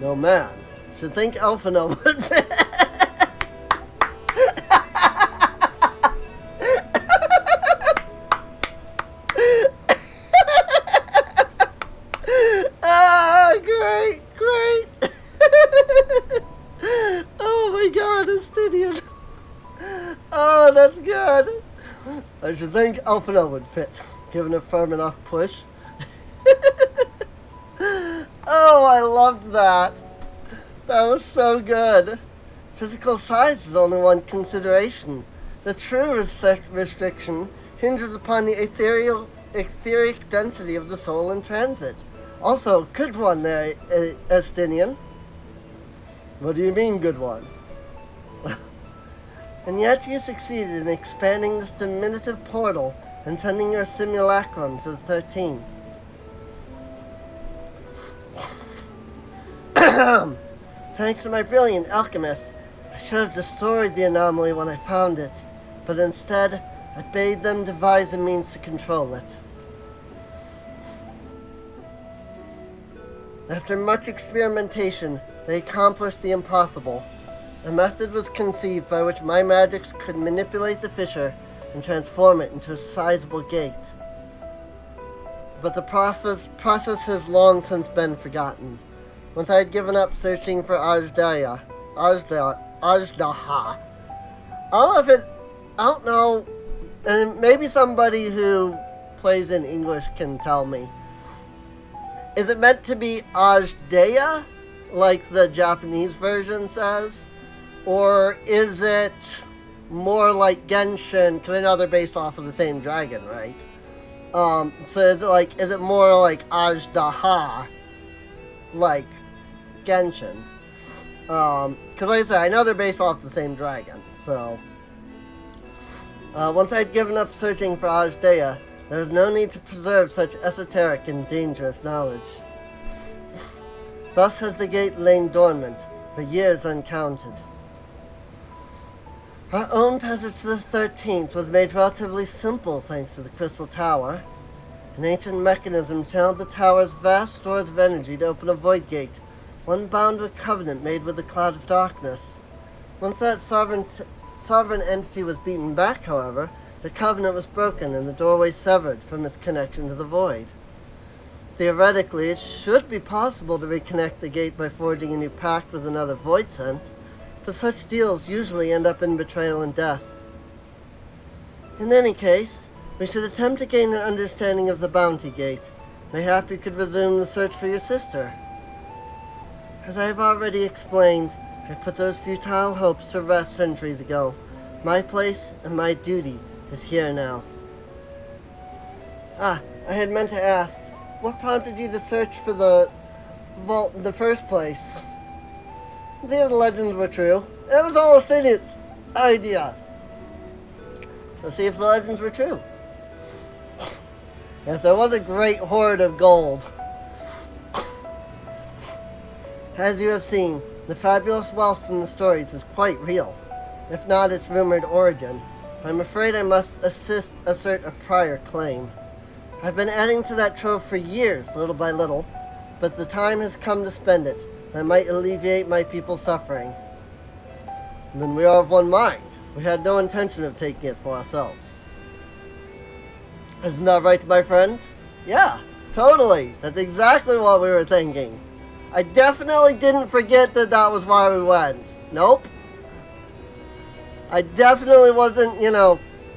No man. Should think Elfino would fit. Great. Oh my god, Astidian. Oh, that's good. I should think Elfino would fit, given a firm enough push. Oh, I loved that. That was so good. Physical size is only one consideration. The true restriction hinges upon the etheric density of the soul in transit. Also, good one there, Estinian. What do you mean, good one? And yet you succeeded in expanding this diminutive portal and sending your simulacrum to the 13th. Thanks to my brilliant alchemist, I should have destroyed the anomaly when I found it, but instead, I bade them devise a means to control it. After much experimentation, they accomplished the impossible. A method was conceived by which my magics could manipulate the fissure and transform it into a sizable gate. But the process has long since been forgotten. Once I had given up searching for Ajdaha. I don't know, and maybe somebody who plays in English can tell me. Is it meant to be Ajdaha, like the Japanese version says? Or is it more like Genshin, because I know they're based off of the same dragon, right? So is it more like Ajdaha, like Genshin? Because like I said, I know they're based off the same dragon, so... once I'd given up searching for Ajdaha, there was no need to preserve such esoteric and dangerous knowledge. Thus has the gate lain dormant, for years uncounted. Our own passage to the 13th was made relatively simple thanks to the Crystal Tower. An ancient mechanism channeled the tower's vast stores of energy to open a void gate, one bound with covenant made with the cloud of darkness. Once that sovereign entity was beaten back, however, the covenant was broken and the doorway severed from its connection to the void. Theoretically, it should be possible to reconnect the gate by forging a new pact with another void scent, but such deals usually end up in betrayal and death. In any case, we should attempt to gain an understanding of the bounty gate. Mayhap you could resume the search for your sister. As I have already explained, I put those futile hopes to rest centuries ago. My place and my duty is here now. I had meant to ask, what prompted you to search for the vault in the first place? See if the legends were true. It was all Athenians. idea. Let's see if the legends were true. Yes, there was a great hoard of gold. As you have seen, the fabulous wealth from the stories is quite real, if not its rumored origin. I'm afraid I must assert a prior claim. I've been adding to that trove for years, little by little, but the time has come to spend it. That might alleviate my people's suffering. And then we are of one mind. We had no intention of taking it for ourselves. Isn't that right, my friend? Yeah, totally. That's exactly what we were thinking. I definitely didn't forget that that was why we went. Nope. I definitely wasn't,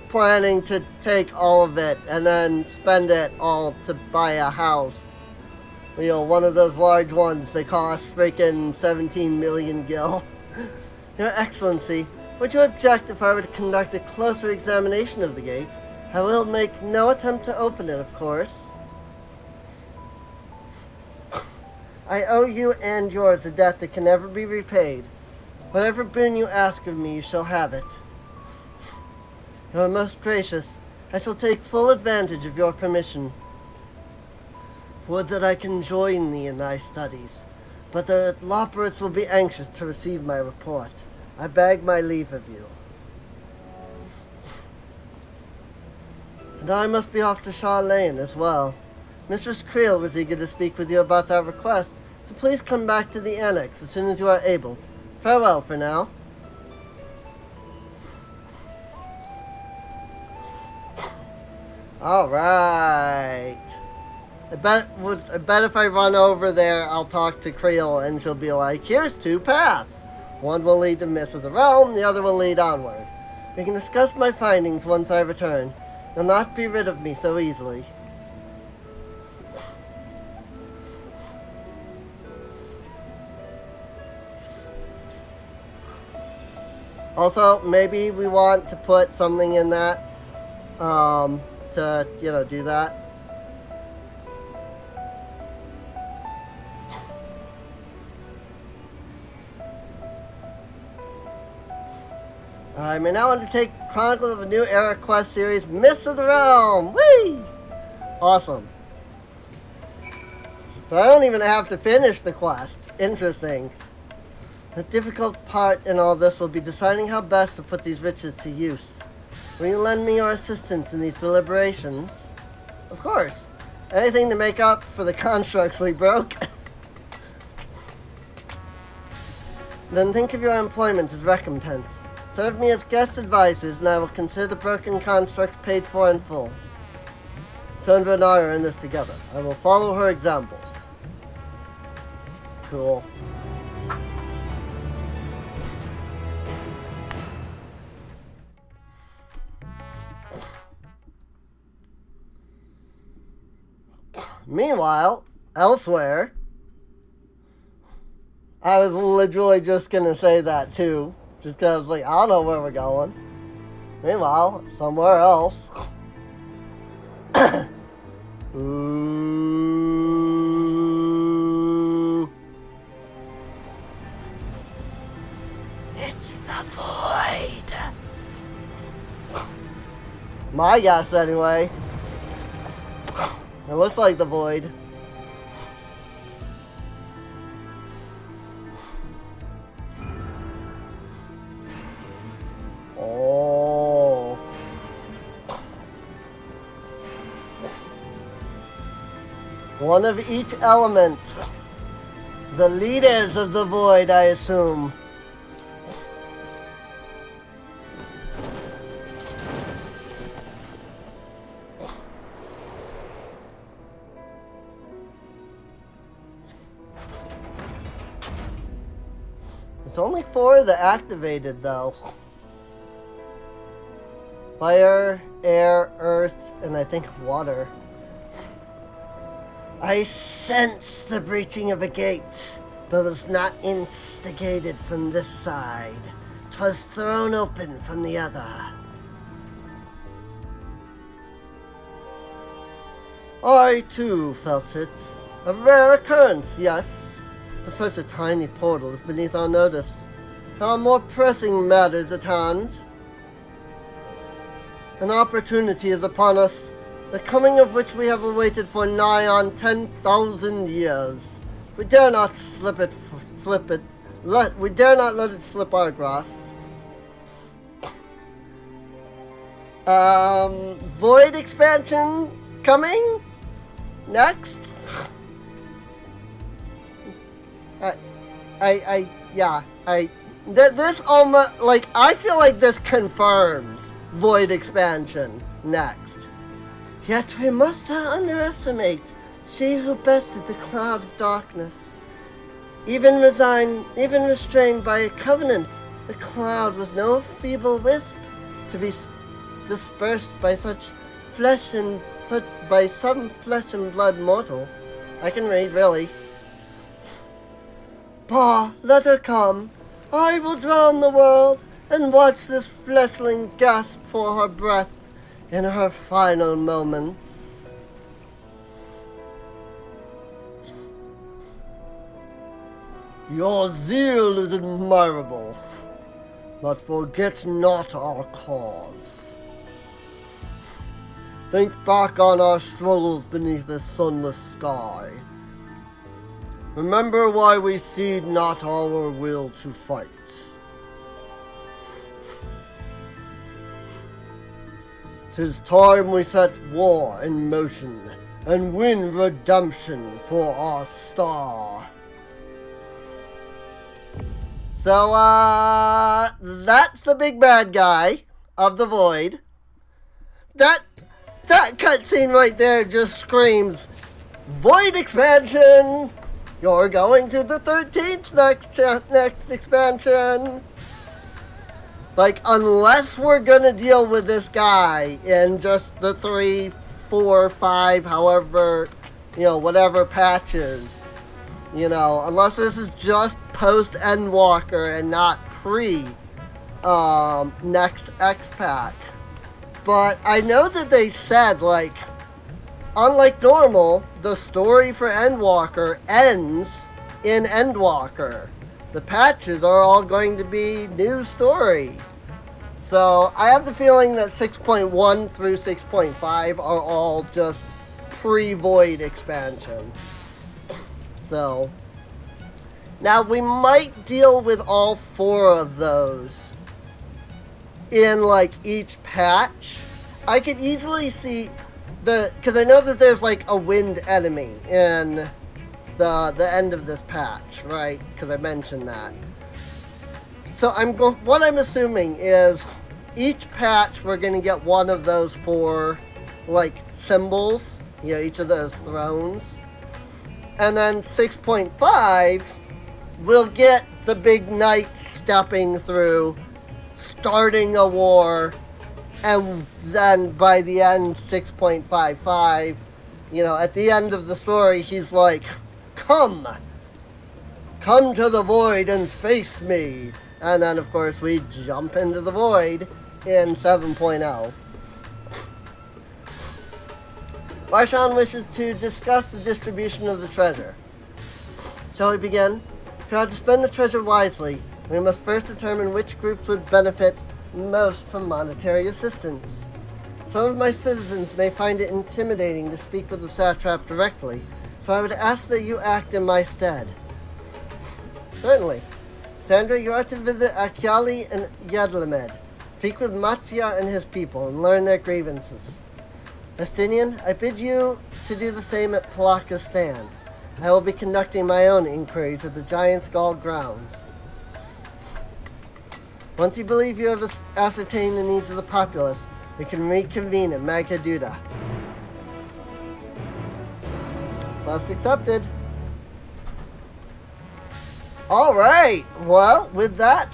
planning to take all of it and then spend it all to buy a house. One of those large ones that cost freaking 17 million gil. Your Excellency, would you object if I were to conduct a closer examination of the gate? I will make no attempt to open it, of course. I owe you and yours a debt that can never be repaid. Whatever boon you ask of me, you shall have it. You are most gracious. I shall take full advantage of your permission. Would that I can join thee in thy studies, but the Loporits will be anxious to receive my report. I beg my leave of you. And I must be off to Shaw Lane as well. Mistress Creel was eager to speak with you about that request, so please come back to the annex as soon as you are able. Farewell for now. Alright. I bet if I run over there, I'll talk to Creel and she'll be like, here's 2 paths. One will lead to Mists of the Realm, the other will lead onward. We can discuss my findings once I return. You'll not be rid of me so easily. Also, maybe we want to put something in that, to, do that. I may now undertake Chronicles of a New Era quest series, Mists of the Realm! Whee! Awesome. So I don't even have to finish the quest. Interesting. The difficult part in all this will be deciding how best to put these riches to use. Will you lend me your assistance in these deliberations? Of course. Anything to make up for the constructs we broke. Then think of your employment as recompense. Serve me as guest advisors, and I will consider the broken constructs paid for in full. Kassandra and I are in this together. I will follow her example. Cool. Meanwhile, elsewhere, I was literally just gonna say that too. Just because I was like, I don't know where we're going. Meanwhile, somewhere else. Ooh. It's the void. My guess, anyway. It looks like the void. Oh. One of each element. The leaders of the void, I assume. It's only 4 that activated, though. Fire, air, earth, and I think water. I sense the breaching of a gate, but was not instigated from this side. 'Twas thrown open from the other. I, too, felt it. A rare occurrence, yes. But such a tiny portal is beneath our notice. There are more pressing matters at hand. An opportunity is upon us, the coming of which we have awaited for nigh on 10,000 years. We dare not we dare not let it slip our grasp. Void expansion coming next. This almost, like, I feel like this confirms Void expansion next. Yet we must not underestimate she who bested the cloud of darkness. Even restrained by a covenant, the cloud was no feeble wisp to be dispersed by some flesh and blood mortal. I can read, really. Bah, let her come. I will drown the world and watch this fleshling gasp for her breath in her final moments. Your zeal is admirable, but forget not our cause. Think back on our struggles beneath this sunless sky. Remember why we cede not our will to fight. 'Tis time we set war in motion and win redemption for our star. So, that's the big bad guy of the Void. That cutscene right there just screams, Void expansion! You're going to the 13th next expansion! Like, unless we're gonna deal with this guy in just the 3, 4, 5, however, whatever patches. Unless this is just post Endwalker and not pre next X pack. But I know that they said, like, unlike normal, the story for Endwalker ends in Endwalker. The patches are all going to be new story. So I have the feeling that 6.1 through 6.5 are all just pre-Void expansion. So now we might deal with all 4 of those in like each patch. I could easily see because I know that there's like a wind enemy in the end of this patch, right? Because I mentioned that. So what I'm assuming is each patch we're gonna get one of those 4 like symbols, each of those thrones. And then 6.5, we'll get the big knight stepping through, starting a war, and then by the end, 6.55, at the end of the story, he's like, come to the Void and face me. And then, of course, we jump into the Void in 7.0. Barshan wishes to discuss the distribution of the treasure. Shall we begin? If we are to spend the treasure wisely, we must first determine which groups would benefit most from monetary assistance. Some of my citizens may find it intimidating to speak with the satrap directly, so I would ask that you act in my stead. Certainly. Kassandra, you are to visit Akyali and Garlemald. Speak with Matsya and his people and learn their grievances. Estinian, I bid you to do the same at Palaka's stand. I will be conducting my own inquiries at the Giant's Gall grounds. Once you believe you have ascertained the needs of the populace, we can reconvene at Magaduda. Request accepted. Alright, well, with that,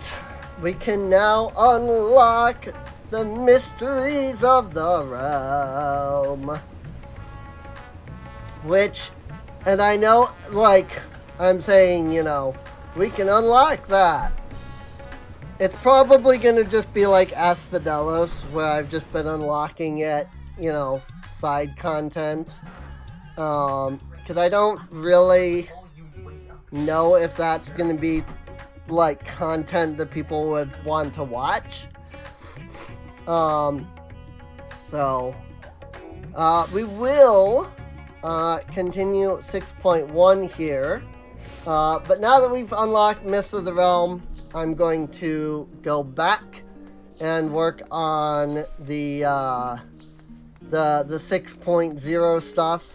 we can now unlock the mysteries of the realm. And I know, like, I'm saying, we can unlock that. It's probably gonna just be like Asphodelos, where I've just been unlocking it, side content. Because I don't really know if that's gonna be like content that people would want to watch. So we will continue 6.1 here. But now that we've unlocked Mists of the Realm, I'm going to go back and work on the 6.0 stuff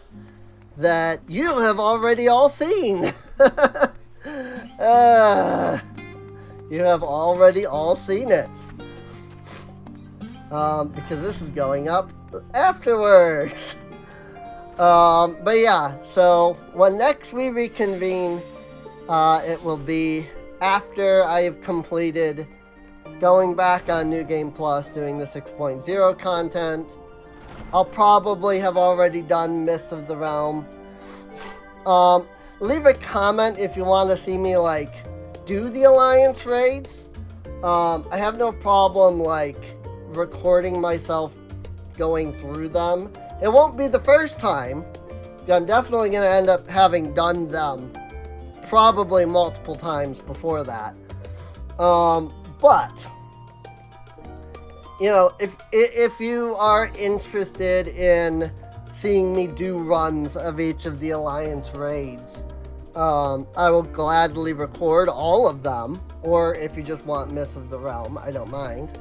that you have already all seen. You have already all seen it. Because this is going up afterwards. But yeah, so when next we reconvene, it will be after I have completed going back on New Game Plus, doing the 6.0 content. I'll probably have already done Mists of the Realm. Leave a comment if you want to see me, like, do the Alliance raids. I have no problem, like, recording myself going through them. It won't be the first time. I'm definitely going to end up having done them probably multiple times before that. But, you know, if you are interested in seeing me do runs of each of the Alliance raids, I will gladly record all of them. Or if you just want Mists of the Realm, I don't mind.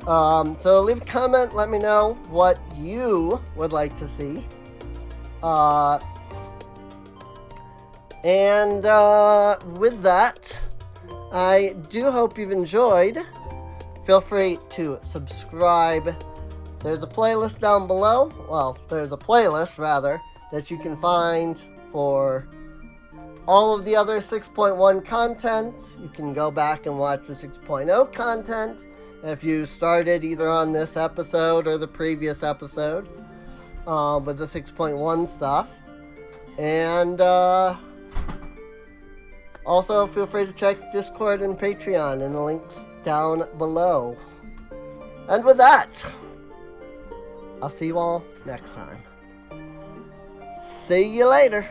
So leave a comment, let me know what you would like to see. And with that, I do hope you've enjoyed. Feel free to subscribe. There's a playlist down below. Well, there's a playlist, rather, that you can find for all of the other 6.1 content. You can go back and watch the 6.0 content if you started either on this episode or the previous episode with the 6.1 stuff. And also feel free to check Discord and Patreon in the links down below. And with that, I'll see you all next time. See you later.